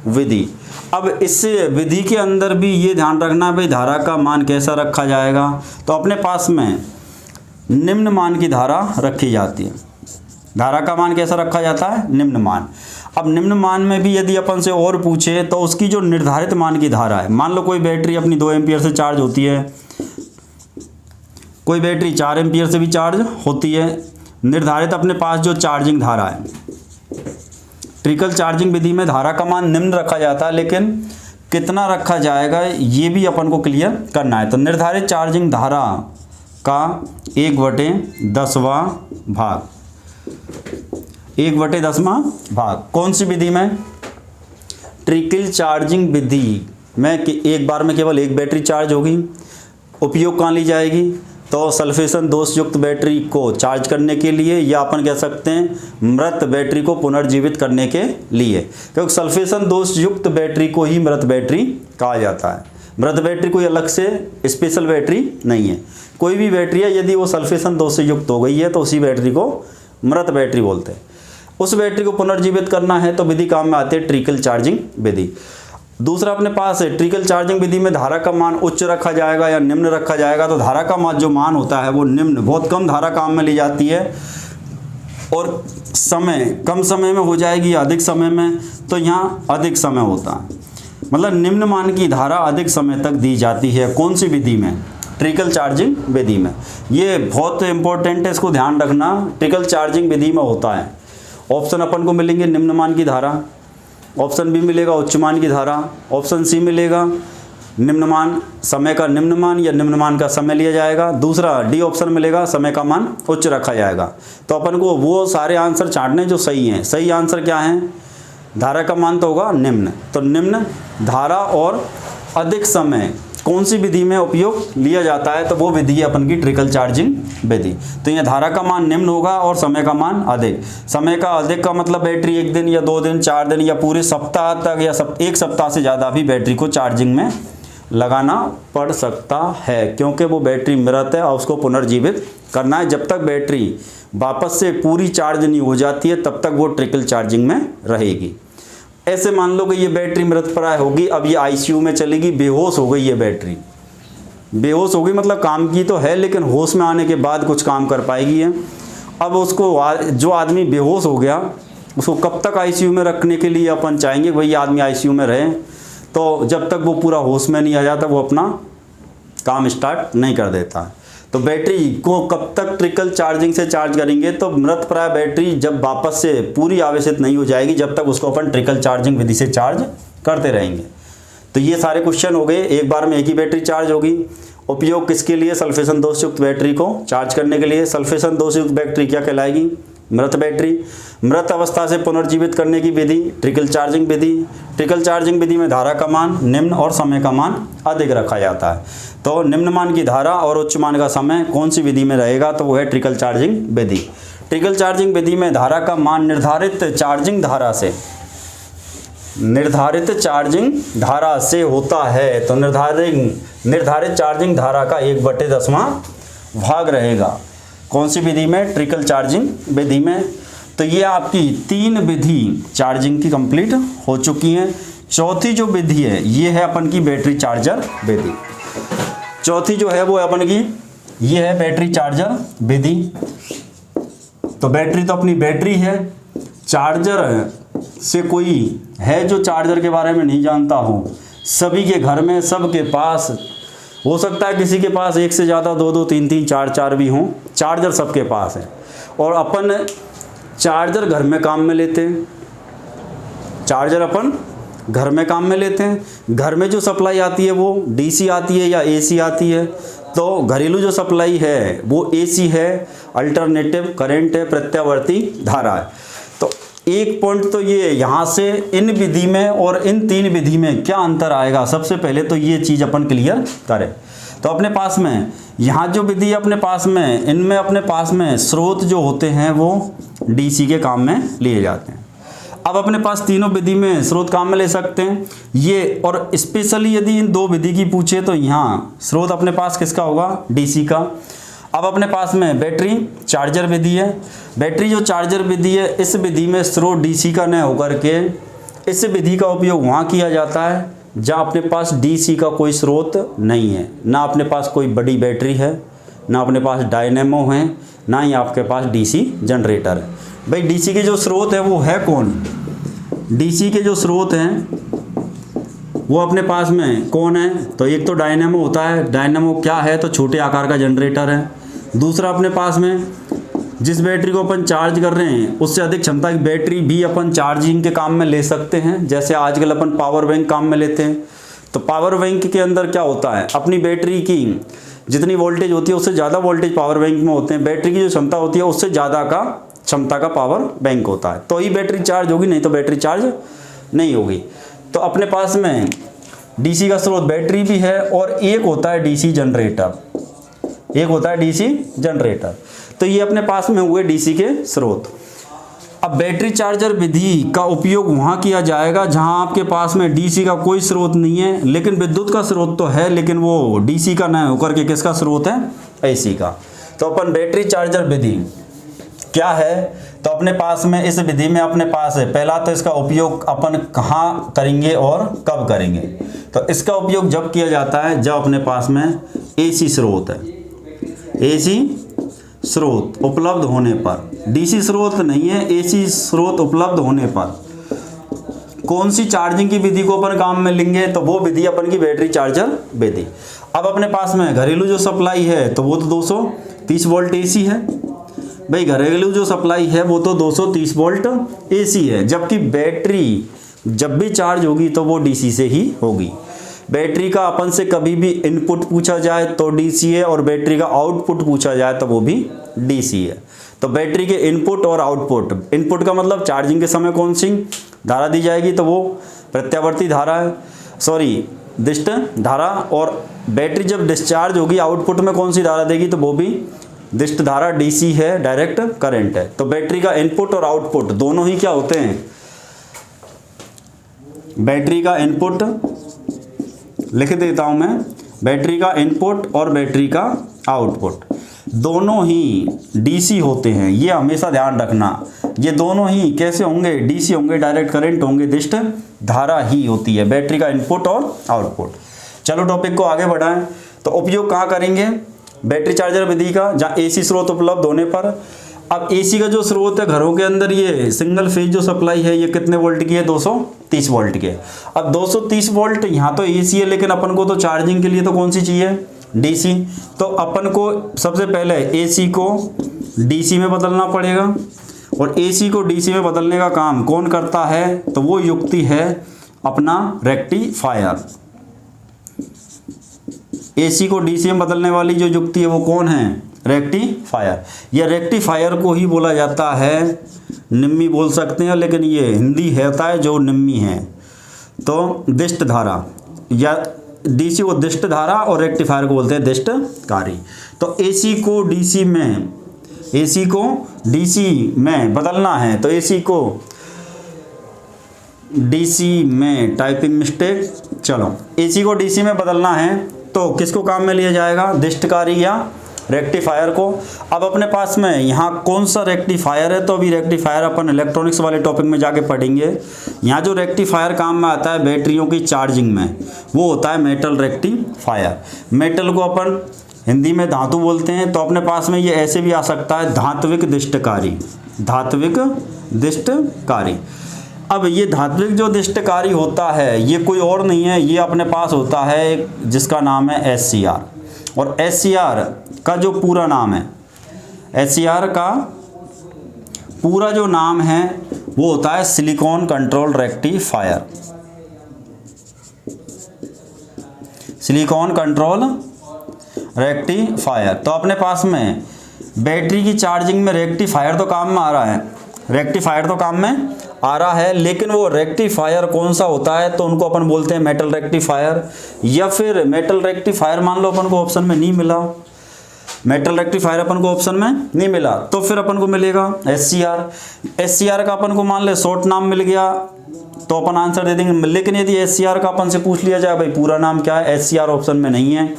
विधि। अब इस विधि के अंदर भी ये ध्यान रखना भाई धारा का मान कैसा रखा जाएगा? तो अपने पास में निम्न मान की धारा रखी जाती है। धारा का मान कैसा रखा जाता है? निम्न मान। अब निम्न मान में भी यदि अपन से और पूछे तो उसकी जो निर्धारित मान की धारा है, मान लो कोई बैटरी अपनी 2 एम्पीयर से चार्ज होती है, कोई बैटरी 4 एम्पीयर से भी चार्ज होती है। निर्धारित अपने पास जो चार्जिंग धारा है, ट्रिकल चार्जिंग विधि में धारा का मान निम्न रखा जाता है, लेकिन कितना रखा जाएगा ये भी अपन को क्लियर करना है। तो निर्धारित चार्जिंग धारा का 1/10वां भाग, 1/10वां भाग कौन सी विधि में? ट्रिकल चार्जिंग विधि में कि एक बार में केवल एक बैटरी चार्ज होगी। उपयोग कहाँ ली जाएगी? तो सल्फेशन दोष युक्त बैटरी को चार्ज करने के लिए, या अपन कह सकते हैं मृत बैटरी को पुनर्जीवित करने के लिए, क्योंकि सल्फेशन दोष युक्त बैटरी को ही मृत बैटरी कहा जाता है। मृत बैटरी कोई अलग से स्पेशल बैटरी नहीं है, कोई भी बैटरी है यदि वो सल्फेशन दोष से युक्त हो गई है तो उसी बैटरी को मृत बैटरी बोलते हैं। उस बैटरी को पुनर्जीवित करना है तो विधि काम में आती है ट्रिकल चार्जिंग विधि। दूसरा अपने पास है ट्रिकल चार्जिंग विधि में धारा का मान उच्च रखा जाएगा या निम्न रखा जाएगा। तो धारा का मान जो मान होता है वो निम्न, बहुत कम धारा काम में ली जाती है और समय कम समय में हो जाएगी या अधिक समय में, तो यहाँ अधिक समय होता है, मतलब निम्न मान की धारा अधिक समय तक दी जाती है। कौन सी विधि में? ट्रिकल चार्जिंग विधि में। ये बहुत इंपॉर्टेंट है, इसको ध्यान रखना। ट्रिकल चार्जिंग विधि में होता है, ऑप्शन अपन को मिलेंगे निम्न मान की धारा, ऑप्शन बी मिलेगा उच्च मान की धारा, ऑप्शन सी मिलेगा निम्न मान, समय का निम्न मान या निम्न मान का समय लिया जाएगा। दूसरा डी ऑप्शन मिलेगा समय का मान उच्च रखा जाएगा। तो अपन को वो सारे आंसर छांटने जो सही हैं। सही आंसर क्या है? धारा का मान तो होगा निम्न, तो निम्न धारा और अधिक समय कौन सी विधि में उपयोग लिया जाता है, तो वो विधि है अपन की ट्रिकल चार्जिंग विधि। तो ये धारा का मान निम्न होगा और समय का मान अधिक। समय का अधिक का मतलब बैटरी 1 दिन या 2 दिन 4 दिन या पूरे सप्ताह तक या एक सप्ताह से ज़्यादा भी बैटरी को चार्जिंग में लगाना पड़ सकता है, क्योंकि वो बैटरी मृत है और उसको पुनर्जीवित करना है। जब तक बैटरी वापस से पूरी चार्ज नहीं हो जाती है तब तक वो ट्रिकल चार्जिंग में रहेगी। ऐसे मान लो कि ये बैटरी मृतप्राय होगी, अब ये आईसीयू में चलेगी, बेहोश हो गई ये बैटरी, बेहोश हो गई मतलब काम की तो है लेकिन होश में आने के बाद कुछ काम कर पाएगी है। अब उसको जो आदमी बेहोश हो गया उसको कब तक आईसीयू में रखने के लिए अपन चाहेंगे भाई आदमी आईसीयू में रहे, तो जब तक वो पूरा होश में नहीं आ जाता वो अपना काम स्टार्ट नहीं कर देता। तो बैटरी को कब तक ट्रिकल चार्जिंग से चार्ज करेंगे, तो मृतप्राय बैटरी जब वापस से पूरी आवेशित नहीं हो जाएगी जब तक उसको अपन ट्रिकल चार्जिंग विधि से चार्ज करते रहेंगे। तो ये सारे क्वेश्चन हो गए, एक बार में एक ही बैटरी चार्ज होगी। उपयोग किसके लिए, सल्फेशन दोषयुक्त बैटरी को चार्ज करने के लिए। सल्फेशन दोषयुक्त बैटरी क्या कहलाएगी, मृत बैटरी। मृत अवस्था से पुनर्जीवित करने की विधि ट्रिकल चार्जिंग विधि। ट्रिकल चार्जिंग विधि में धारा का मान निम्न और समय का मान अधिक रखा जाता है। तो निम्न मान की धारा और उच्च मान का समय कौन सी विधि में रहेगा, तो वो है ट्रिकल चार्जिंग विधि। ट्रिकल चार्जिंग विधि में धारा का मान निर्धारित चार्जिंग धारा से होता है। तो निर्धारित चार्जिंग धारा का 1/10 भाग रहेगा। कौन सी विधि में, ट्रिकल चार्जिंग विधि में। तो ये आपकी 3 विधि चार्जिंग की कंप्लीट हो चुकी हैं। चौथी जो विधि है ये है अपन की बैटरी चार्जर विधि। चौथी जो है वो अपन की ये है बैटरी चार्जर विधि। तो बैटरी तो अपनी बैटरी है, चार्जर से कोई है जो चार्जर के बारे में नहीं जानता हो, सभी के घर में सबके पास हो सकता है, किसी के पास एक से ज़्यादा 2-2 3-3 4-4 भी हों, चार्जर सबके पास है। और अपन चार्जर घर में काम में लेते हैं, चार्जर अपन घर में काम में लेते हैं। घर में जो सप्लाई आती है वो डीसी आती है या एसी आती है। तो घरेलू जो सप्लाई है वो एसी है, अल्टरनेटिव करंट है, प्रत्यावर्ती धारा है। तो एक पॉइंट तो ये यहाँ से इन विधि में और इन 3 विधि में क्या अंतर आएगा, सबसे पहले तो ये चीज़ अपन क्लियर करें। तो अपने पास में यहाँ जो विधि अपने पास में, इनमें अपने पास में स्रोत जो होते हैं वो डीसी के काम में लिए जाते हैं। अब अपने पास तीनों विधि में स्रोत काम में ले सकते हैं ये, और स्पेशली यदि इन 2 विधि की पूछे तो यहाँ स्रोत अपने पास किसका होगा, डीसी का। अब अपने पास में बैटरी चार्जर विधि है। बैटरी जो चार्जर विधि है इस विधि में स्रोत डीसी का न होकर के इस विधि का उपयोग वहाँ किया जाता है जहाँ अपने पास डीसी का कोई स्रोत नहीं है, ना अपने पास कोई बड़ी बैटरी है, ना अपने पास डायनेमो है, ना ही आपके पास डीसी जनरेटर है। भाई डीसी के जो स्रोत है वो है कौन, डीसी के जो स्रोत हैं वो अपने पास में कौन है, तो एक तो डायनेमो होता है। डायनेमो क्या है, तो छोटे आकार का जनरेटर है। दूसरा अपने पास में जिस बैटरी को अपन चार्ज कर रहे हैं उससे अधिक क्षमता की बैटरी भी अपन चार्जिंग के काम में ले सकते हैं। जैसे आजकल अपन पावर बैंक काम में लेते हैं, तो पावर बैंक के अंदर क्या होता है, अपनी बैटरी की जितनी वोल्टेज होती है उससे ज़्यादा वोल्टेज पावर बैंक में होते हैं। बैटरी की जो क्षमता होती है उससे ज़्यादा का क्षमता का पावर बैंक होता है, तो ही बैटरी चार्ज होगी, नहीं तो बैटरी चार्ज नहीं होगी। तो अपने पास में डीसी का स्रोत बैटरी भी है और एक होता है डीसी जनरेटर, एक होता है डीसी जनरेटर। तो ये अपने पास में हुए डीसी के स्रोत। अब बैटरी चार्जर विधि का उपयोग वहाँ किया जाएगा जहाँ आपके पास में डीसी का कोई स्रोत नहीं है, लेकिन विद्युत का स्रोत तो है, लेकिन वो डीसी का न होकर के किसका स्रोत है, एसी का। तो अपन बैटरी चार्जर विधि क्या है, तो अपने पास में इस विधि में अपने पास है, पहला तो इसका उपयोग अपन कहाँ करेंगे और कब करेंगे। तो इसका उपयोग जब किया जाता है जब अपने पास में एसी स्रोत है, एसी स्रोत उपलब्ध होने पर। डीसी स्रोत नहीं है, एसी स्रोत उपलब्ध होने पर कौन सी चार्जिंग की विधि को अपन काम में लेंगे, तो वो विधि अपन की बैटरी चार्जर विधि। अब अपने पास में घरेलू जो सप्लाई है तो वो तो 230 वोल्ट एसी है। भाई घरेलू जो सप्लाई है वो तो 230 वोल्ट एसी है, जबकि बैटरी जब भी चार्ज होगी तो वो डीसी से ही होगी। बैटरी का अपन से कभी भी इनपुट पूछा जाए तो डीसी है, और बैटरी का आउटपुट पूछा जाए तो वो भी डीसी है। तो बैटरी के इनपुट और आउटपुट, इनपुट का मतलब चार्जिंग के समय कौन सी धारा दी जाएगी, तो वो प्रत्यावर्ती धारा है, दिष्ट धारा, और बैटरी जब डिस्चार्ज होगी आउटपुट में कौन सी धारा देगी, तो वो भी दिष्ट धारा, डीसी है, डायरेक्ट करंट है। तो बैटरी का इनपुट और आउटपुट दोनों ही क्या होते हैं, बैटरी का इनपुट लिख देता हूं मैं, बैटरी का इनपुट और बैटरी का आउटपुट दोनों ही डीसी होते हैं। ये हमेशा ध्यान रखना, ये दोनों ही कैसे होंगे, डीसी होंगे, डायरेक्ट करंट होंगे, दिष्ट धारा ही होती है बैटरी का इनपुट और आउटपुट। चलो टॉपिक को आगे बढ़ाएं। तो उपयोग कहाँ करेंगे, बैटरी चार्जर विधि का, जहाँ एसी स्रोत उपलब्ध होने पर। अब एसी का जो स्रोत है घरों के अंदर, ये सिंगल फेज जो सप्लाई है ये कितने वोल्ट की है, 230 वोल्ट की है। अब 230 वोल्ट यहाँ तो एसी है, लेकिन अपन को तो चार्जिंग के लिए तो कौन सी चाहिए, डीसी। तो अपन को सबसे पहले एसी को डीसी में बदलना पड़ेगा, और एसी को डीसी में बदलने का काम कौन करता है, तो वो युक्ति है अपना रेक्टिफायर। एसी को डीसी में बदलने वाली जो युक्ति है वो कौन है, रेक्टिफायर। यह रेक्टिफायर को ही बोला जाता है, निम्मी बोल सकते हैं, लेकिन ये हिंदी होता है जो निम्मी है। तो दिष्ट धारा या डीसी को दिष्ट धारा और रेक्टिफायर को बोलते हैं दिष्टकारी। तो एसी को डीसी में, एसी को डीसी में बदलना है, तो एसी को डीसी में, टाइपिंग मिस्टेक, चलो एसी को डीसी में बदलना है तो किसको काम में लिया जाएगा, दिष्टकारी या रेक्टिफायर को। अब अपने पास में यहाँ कौन सा रेक्टिफायर है, तो अभी रेक्टिफायर अपन इलेक्ट्रॉनिक्स वाले टॉपिक में जाके पढ़ेंगे। यहाँ जो रेक्टिफायर काम में आता है बैटरियों की चार्जिंग में, वो होता है मेटल रेक्टिफायर। मेटल को अपन हिंदी में धातु बोलते हैं, तो अपने पास में ये ऐसे भी आ सकता है, धात्विक दिष्टकारी, धात्विक दिष्टकारी। अब ये धात्विक जो दिष्टकारी होता है ये कोई और नहीं है, ये अपने पास होता है जिसका नाम है एससीआर। और एससीआर का जो पूरा नाम है, एससीआर का पूरा जो नाम है वो होता है silicon control rectifier. Silicon control rectifier. तो अपने पास में बैटरी की चार्जिंग में रेक्टिफायर तो काम में आ रहा है, रेक्टिफायर तो काम में आ रहा है, लेकिन वो रेक्टिफायर कौन सा होता है, तो उनको अपन बोलते हैं मेटल रेक्टिफायर। या फिर मेटल रेक्टिफायर मान लो अपन को ऑप्शन में नहीं मिला, मेटल रेक्टिफायर अपन को ऑप्शन में नहीं मिला, तो फिर अपन को मिलेगा एससीआर। एससीआर का अपन को मान ले शॉर्ट नाम मिल गया तो अपन आंसर दे देंगे। लेकिन यदि एससीआर का अपन से पूछ लिया जाए भाई पूरा नाम क्या है, एससीआर ऑप्शन में नहीं है,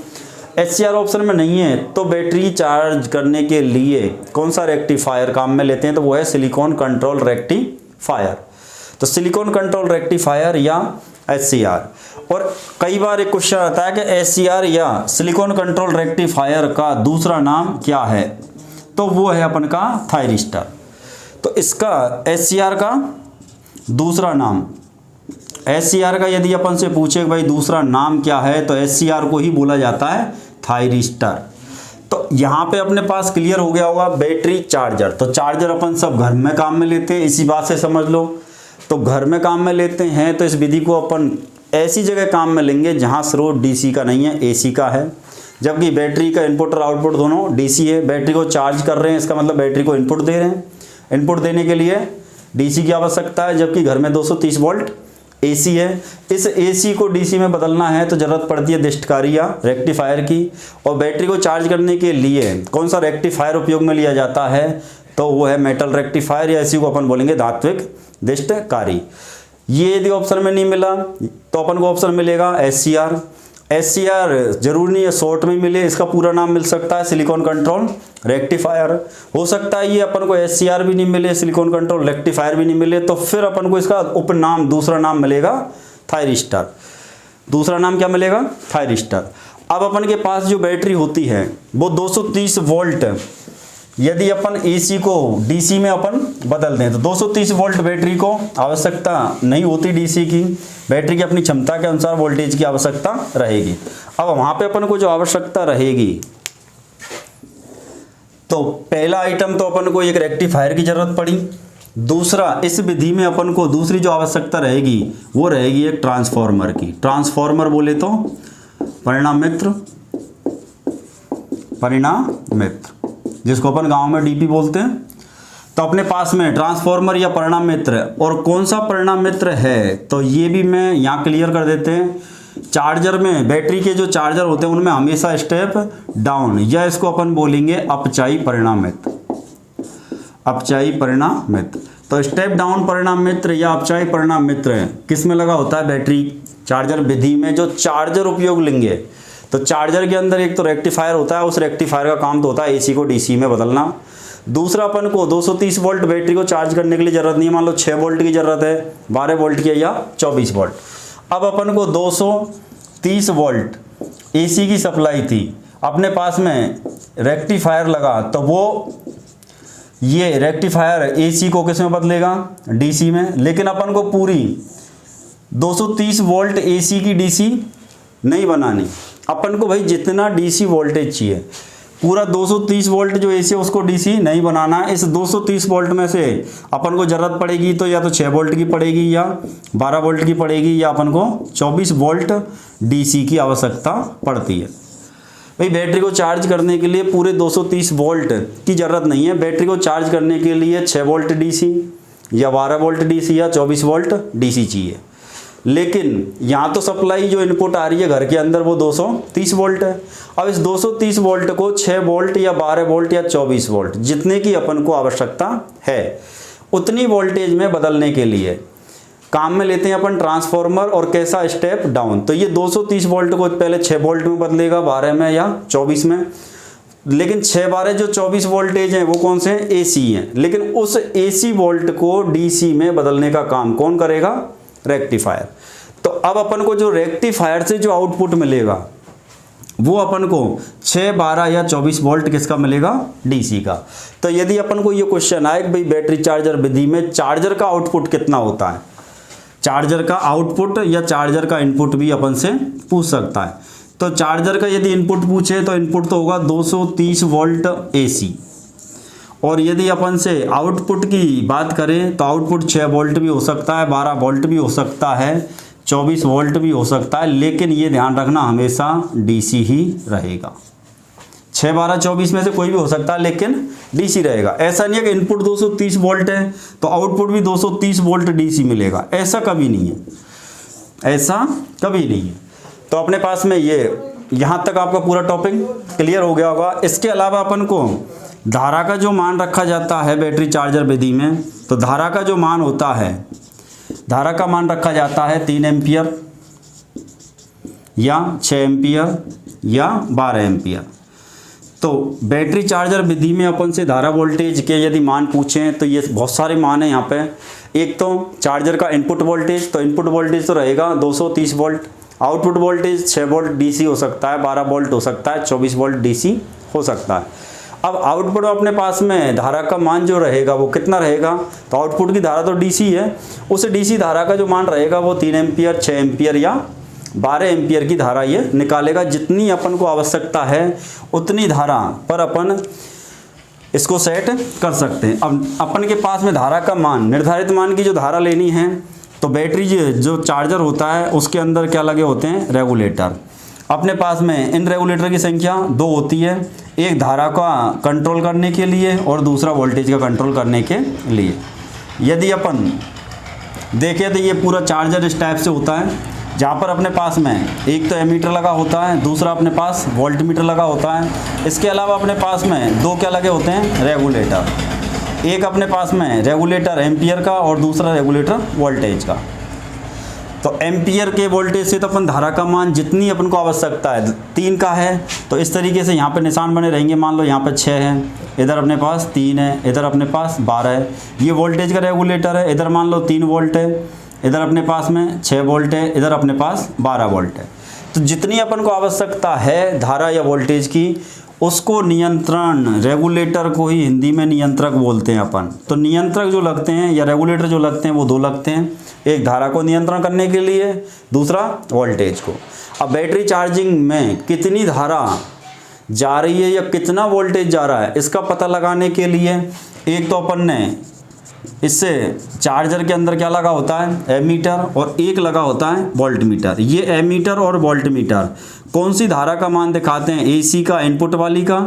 एससीआर ऑप्शन में नहीं है, तो बैटरी चार्ज करने के लिए कौन सा रेक्टिफायर काम में लेते हैं, तो वो है सिलिकॉन कंट्रोल रेक्टिफायर। तो सिलिकॉन कंट्रोल रेक्टिफायर या एससीआर। और कई बार एक क्वेश्चन आता है कि एससीआर या सिलिकॉन कंट्रोल रेक्टिफायर का दूसरा नाम क्या है, तो वो है अपन का थायरिस्टर। तो इसका एससीआर का दूसरा नाम, एससीआर का यदि अपन से पूछे भाई दूसरा नाम क्या है, तो एससीआर को ही बोला जाता है थायरिस्टर। तो यहाँ पे अपने पास क्लियर हो गया होगा बैटरी चार्जर। तो चार्जर अपन सब घर में काम में लेते हैं, इसी बात से समझ लो। तो घर में काम में लेते हैं तो इस विधि को अपन ऐसी जगह काम में लेंगे जहाँ स्रोत डीसी का नहीं है, एसी का है। जबकि बैटरी का इनपुट और आउटपुट दोनों डीसी है, बैटरी को चार्ज कर रहे हैं, इसका मतलब बैटरी को इनपुट दे रहे हैं। इनपुट देने के लिए डीसी की आवश्यकता है, जबकि घर में 230 वोल्ट एसी है। इस एसी को डीसी में बदलना है तो ज़रूरत पड़ती है दिष्टकारी या रेक्टिफायर की। और बैटरी को चार्ज करने के लिए कौन सा रेक्टिफायर उपयोग में लिया जाता है, तो वो है मेटल रेक्टिफायर, या इसी को अपन बोलेंगे धात्विक दिष्टकारी। ये यदि ऑप्शन में नहीं मिला तो अपन को ऑप्शन मिलेगा एससीआर। एससीआर जरूर नहीं है शॉर्ट में मिले, इसका पूरा नाम मिल सकता है सिलिकॉन कंट्रोल रेक्टिफायर। हो सकता है ये अपन को एससीआर भी नहीं मिले, सिलिकॉन कंट्रोल रेक्टिफायर भी नहीं मिले, तो फिर अपन को इसका उपनाम दूसरा नाम मिलेगा थायरिस्टर। दूसरा नाम क्या मिलेगा, थायरिस्टर। अब अपन के पास जो बैटरी होती है वो 230 वोल्ट, यदि अपन एसी को डीसी में अपन बदल दें तो 230 वोल्ट बैटरी को आवश्यकता नहीं होती डीसी की, बैटरी की अपनी क्षमता के अनुसार वोल्टेज की आवश्यकता रहेगी। अब वहाँ पे अपन को जो आवश्यकता रहेगी, तो पहला आइटम तो अपन को एक रेक्टिफायर की जरूरत पड़ी। दूसरा, इस विधि में अपन को दूसरी जो आवश्यकता रहेगी वो रहेगी एक ट्रांसफार्मर की। ट्रांसफार्मर बोले तो परिणाम मित्र, परिणाम मित्र, जिसको अपन गांव में डीपी बोलते हैं। तो अपने पास में ट्रांसफार्मर या परिणाम मित्र, और कौन सा परिणाम मित्र है तो ये भी मैं यहाँ क्लियर कर देते हैं। चार्जर में बैटरी के जो चार्जर होते हैं उनमें हमेशा स्टेप डाउन, या इसको अपन बोलेंगे अपचाई परिणामित, अपचाई परिणामित। तो स्टेप डाउन परिणाम मित्र या अपचाई परिणाम मित्र किस में लगा होता है? बैटरी चार्जर विधि में जो चार्जर उपयोग लेंगे, तो चार्जर के अंदर एक तो रेक्टिफायर होता है, उस रेक्टिफायर का काम तो होता है एसी को डीसी में बदलना। दूसरा अपन को 230 वोल्ट बैटरी को चार्ज करने के लिए ज़रूरत नहीं है, मान लो 6 वोल्ट की ज़रूरत है, 12 वोल्ट की या 24 वोल्ट। अब अपन को 230 वोल्ट एसी की सप्लाई थी, अपने पास में रेक्टिफायर लगा, तो वो ये रेक्टिफायर एसी को किस में बदलेगा? डीसी में। लेकिन अपन को पूरी 230 वोल्ट एसी की डीसी नहीं बनानी, अपन को भाई जितना डीसी वोल्टेज चाहिए पूरा 230 वोल्ट जो एसी है उसको डीसी नहीं बनाना। इस 230 वोल्ट में से अपन को ज़रूरत पड़ेगी तो या तो 6 वोल्ट की पड़ेगी या 12 वोल्ट की पड़ेगी, या अपन को 24 वोल्ट डीसी की आवश्यकता पड़ती है। भाई बैटरी को चार्ज करने के लिए पूरे 230 वोल्ट की ज़रूरत नहीं है, बैटरी को चार्ज करने के लिए 6 वोल्ट डीसी या 12 वोल्ट डीसी या 24 वोल्ट डीसी चाहिए। लेकिन यहाँ तो सप्लाई जो इनपुट आ रही है घर के अंदर वो 230 वोल्ट है। अब इस 230 वोल्ट को 6 वोल्ट या 12 वोल्ट या 24 वोल्ट जितने की अपन को आवश्यकता है उतनी वोल्टेज में बदलने के लिए काम में लेते हैं अपन ट्रांसफार्मर और कैसा? Step down. तो ये 230 वोल्ट को पहले 6 वोल्ट में बदलेगा, 12 में या 24 में। लेकिन 6 12 जो 24 वोल्टेज हैं वो कौन से हैं? एसी हैं। लेकिन उस एसी वोल्ट को डीसी में बदलने का काम कौन करेगा? रेक्टिफायर। तो अब अपन को जो रेक्टिफायर से जो आउटपुट मिलेगा वो अपन को 6 12 या 24 वोल्ट किसका मिलेगा? डीसी का। तो यदि अपन को ये क्वेश्चन आए कि भाई बैटरी चार्जर विधि में चार्जर का आउटपुट कितना होता है, चार्जर का आउटपुट या चार्जर का इनपुट भी अपन से पूछ सकता है। तो चार्जर का यदि इनपुट पूछे तो इनपुट तो होगा 230 वोल्ट एसी, और यदि अपन से आउटपुट की बात करें तो आउटपुट 6 वोल्ट भी हो सकता है, 12 वोल्ट भी हो सकता है, 24 वोल्ट भी हो सकता है। लेकिन ये ध्यान रखना हमेशा डीसी ही रहेगा। 6 12 24 में से कोई भी हो सकता है लेकिन डीसी रहेगा। ऐसा नहीं है कि इनपुट 230 वोल्ट है तो आउटपुट भी 230 वोल्ट डीसी मिलेगा, ऐसा कभी नहीं है, ऐसा कभी नहीं है। तो अपने पास में ये यहाँ तक आपका पूरा टॉपिक क्लियर हो गया होगा। इसके अलावा अपन को धारा का जो मान रखा जाता है बैटरी चार्जर विधि में, तो धारा का जो मान होता है, धारा का मान रखा जाता है 3 एम्पियर या 6 एम्पियर या 12 एम्पियर। तो बैटरी चार्जर विधि में अपन से धारा वोल्टेज के यदि मान पूछें तो ये बहुत सारे मान हैं यहाँ पे। एक तो चार्जर का इनपुट वोल्टेज, तो इनपुट वोल्टेज तो रहेगा 230 volt, output voltage 6 volt DC हो सकता है, 12 वोल्ट हो सकता है, 24 वोल्ट डीसी हो सकता है। अब आउटपुट अपने पास में धारा का मान जो रहेगा वो कितना रहेगा? तो आउटपुट की धारा तो डीसी है, उस डीसी धारा का जो मान रहेगा वो 3 एम्पियर 6 एम्पियर या 12 एम्पियर की धारा ये निकालेगा। जितनी अपन को आवश्यकता है उतनी धारा पर अपन इसको सेट कर सकते हैं। अब अपन के पास में धारा का मान, निर्धारित मान की जो धारा लेनी है, तो बैटरी जो चार्जर होता है उसके अंदर क्या लगे होते हैं? रेगुलेटर। अपने पास में इन रेगुलेटर की संख्या 2 होती है, एक धारा का कंट्रोल करने के लिए और दूसरा वोल्टेज का कंट्रोल करने के लिए। यदि अपन देखें तो ये पूरा चार्जर इस टाइप से होता है, जहाँ पर अपने पास में एक तो एमीटर लगा होता है, दूसरा अपने पास वोल्ट मीटर लगा होता है। इसके अलावा अपने पास में 2 क्या लगे होते हैं? रेगुलेटर। एक अपने पास में रेगुलेटर एम्पियर का और दूसरा रेगुलेटर वोल्टेज का। तो एम्पियर के वोल्टेज से तो अपन धारा का मान जितनी अपन को आवश्यकता है 3 का है, तो इस तरीके से यहाँ पे निशान बने रहेंगे। मान लो यहाँ पे 6 है, इधर अपने पास 3 है, इधर अपने पास 12 है। ये वोल्टेज का रेगुलेटर है, इधर मान लो 3 वोल्ट है, इधर अपने पास में 6 वोल्ट है, इधर अपने पास 12 वोल्ट है। तो जितनी अपन को आवश्यकता है धारा या वोल्टेज की, उसको नियंत्रण, रेगुलेटर को ही हिंदी में नियंत्रक बोलते हैं अपन। तो नियंत्रक जो लगते हैं या रेगुलेटर जो लगते हैं वो 2 लगते हैं, एक धारा को नियंत्रण करने के लिए, दूसरा वोल्टेज को। अब बैटरी चार्जिंग में कितनी धारा जा रही है या कितना वोल्टेज जा रहा है इसका पता लगाने के लिए एक तो अपन ने इससे चार्जर के अंदर क्या लगा होता है? एमीटर, और एक लगा होता है वोल्ट मीटर। ये एमीटर और वोल्ट मीटर कौन सी धारा का मान दिखाते हैं? एसी का इनपुट वाली का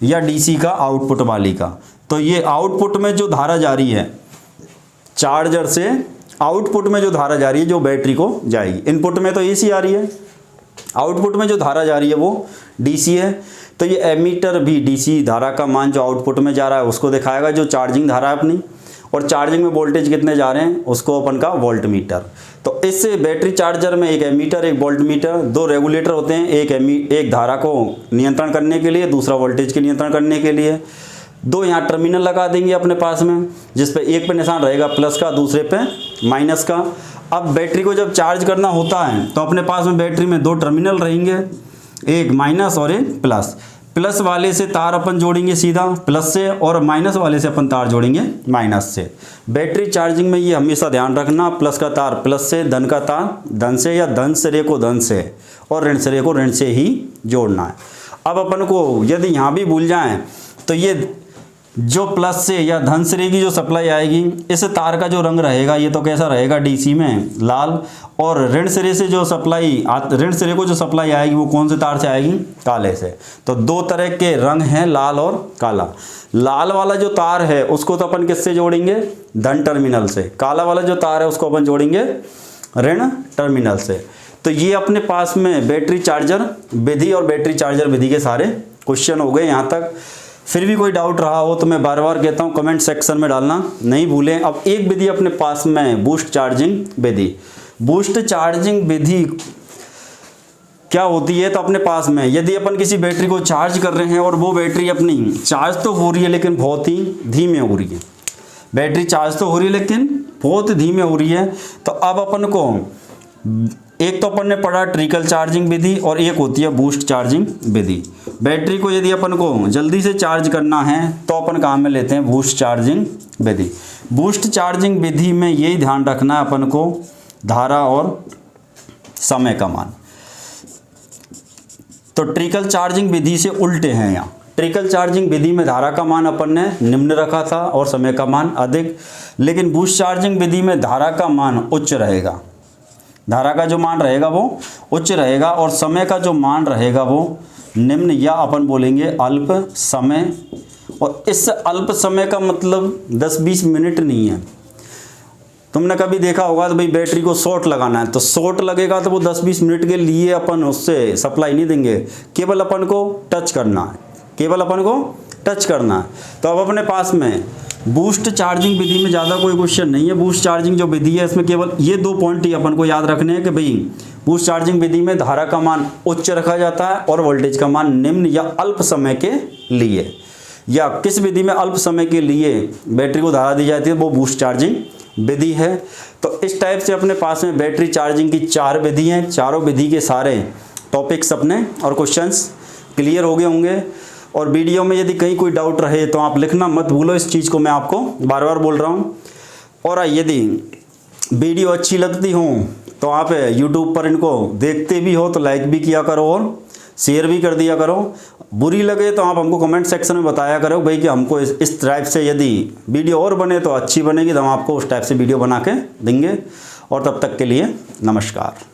या डीसी का आउटपुट वाली का। तो ये आउटपुट में जो धारा जा रही है, चार्जर से आउटपुट में जो धारा जा रही है जो बैटरी को जाएगी, इनपुट में तो एसी आ रही है आउटपुट में जो धारा जा रही है वो डीसी है, तो ये एमीटर भी डीसी धारा का मान जो आउटपुट में जा रहा है उसको दिखाएगा, जो चार्जिंग धारा है अपनी, और चार्जिंग में वोल्टेज कितने जा रहे हैं उसको अपन का वोल्ट मीटर। तो इस बैटरी चार्जर में एक एमीटर, एक वोल्ट मीटर, दो रेगुलेटर होते हैं, एक धारा को नियंत्रण करने के लिए, दूसरा वोल्टेज के नियंत्रण करने के लिए। दो यहाँ टर्मिनल लगा देंगे अपने पास में, जिस पे एक पे निशान रहेगा प्लस का, दूसरे पे माइनस का। अब बैटरी को जब चार्ज करना होता है तो अपने पास में बैटरी में दो टर्मिनल रहेंगे, एक माइनस और एक प्लस। प्लस वाले से तार अपन जोड़ेंगे सीधा प्लस से, और माइनस वाले से अपन तार जोड़ेंगे माइनस से। बैटरी चार्जिंग में ये हमेशा ध्यान रखना, प्लस का तार प्लस से, धन का तार धन से, या धन सिरे को धन से और ऋण सिरे को ऋण से ही जोड़ना है। अब अपन को यदि यहाँ भी भूल जाएं तो ये जो प्लस से या धन सिरे की जो सप्लाई आएगी, इस तार का जो रंग रहेगा ये तो कैसा रहेगा डीसी में लाल, और ऋण सिरे से जो सप्लाई ऋण सिरे को जो सप्लाई आएगी वो कौन से तार से आएगी, काले से। तो दो तरह के रंग हैं, लाल और काला। लाल वाला जो तार है उसको तो अपन किससे जोड़ेंगे, धन टर्मिनल से। काला वाला जो तार है उसको अपन जोड़ेंगे ऋण टर्मिनल से। तो ये अपने पास में बैटरी चार्जर विधि और बैटरी चार्जर विधि के सारे क्वेश्चन हो गए यहाँ तक। फिर भी कोई डाउट रहा हो तो मैं बार बार कहता हूँ कमेंट सेक्शन में डालना नहीं भूलें। अब एक विधि अपने पास में बूस्ट चार्जिंग विधि। बूस्ट चार्जिंग विधि क्या होती है, तो अपने पास में यदि अपन किसी बैटरी को चार्ज कर रहे हैं और वो बैटरी अपनी चार्ज तो हो रही है लेकिन बहुत ही धीमे हो रही है, बैटरी चार्ज तो हो रही है लेकिन बहुत धीमे हो रही है, तो अब अपन को एक तो अपन ने पढ़ा ट्रिकल चार्जिंग विधि और एक होती है बूस्ट चार्जिंग विधि। बैटरी को यदि अपन को जल्दी से चार्ज करना है तो अपन काम में लेते हैं बूस्ट चार्जिंग विधि। बूस्ट चार्जिंग विधि में यही ध्यान रखना है अपन को धारा और समय का मान। तो ट्रिकल चार्जिंग विधि से उल्टे हैं यहाँ। ट्रिकल चार्जिंग विधि में धारा का मान अपन ने निम्न रखा था और समय का मान अधिक, लेकिन बूस्ट चार्जिंग विधि में धारा का मान उच्च रहेगा। धारा का जो मान रहेगा वो उच्च रहेगा और समय का जो मान रहेगा वो निम्न, या अपन बोलेंगे अल्प समय। और इस अल्प समय का मतलब 10-20 मिनट नहीं है। तुमने कभी देखा होगा तो भाई बैटरी को शॉर्ट लगाना है तो शॉर्ट लगेगा तो वो 10-20 मिनट के लिए अपन उससे सप्लाई नहीं देंगे, केवल अपन को टच करना है, केवल अपन को टच करना है। तो अब अपने पास में बूस्ट चार्जिंग विधि में ज़्यादा कोई क्वेश्चन नहीं है। बूस्ट चार्जिंग जो विधि है इसमें केवल ये दो पॉइंट ही अपन को याद रखने हैं कि भाई बूस्ट चार्जिंग विधि में धारा का मान उच्च रखा जाता है और वोल्टेज का मान निम्न या अल्प समय के लिए, या किस विधि में अल्प समय के लिए बैटरी को धारा दी जाती है वो बूस्ट चार्जिंग विधि है। तो इस टाइप से अपने पास में बैटरी चार्जिंग की 4 विधि हैं। चारों विधि के सारे टॉपिक्स अपने और क्वेश्चंस क्लियर हो गए होंगे। और वीडियो में यदि कहीं कोई डाउट रहे तो आप लिखना मत भूलो, इस चीज़ को मैं आपको बार बार बोल रहा हूँ। और यदि वीडियो अच्छी लगती हो तो आप YouTube पर इनको देखते भी हो तो लाइक भी किया करो और शेयर भी कर दिया करो। बुरी लगे तो आप हमको कमेंट सेक्शन में बताया करो भाई कि हमको इस टाइप से यदि वीडियो और बने तो अच्छी बनेगी, तो हम आपको उस टाइप से वीडियो बना के देंगे। और तब तक के लिए नमस्कार।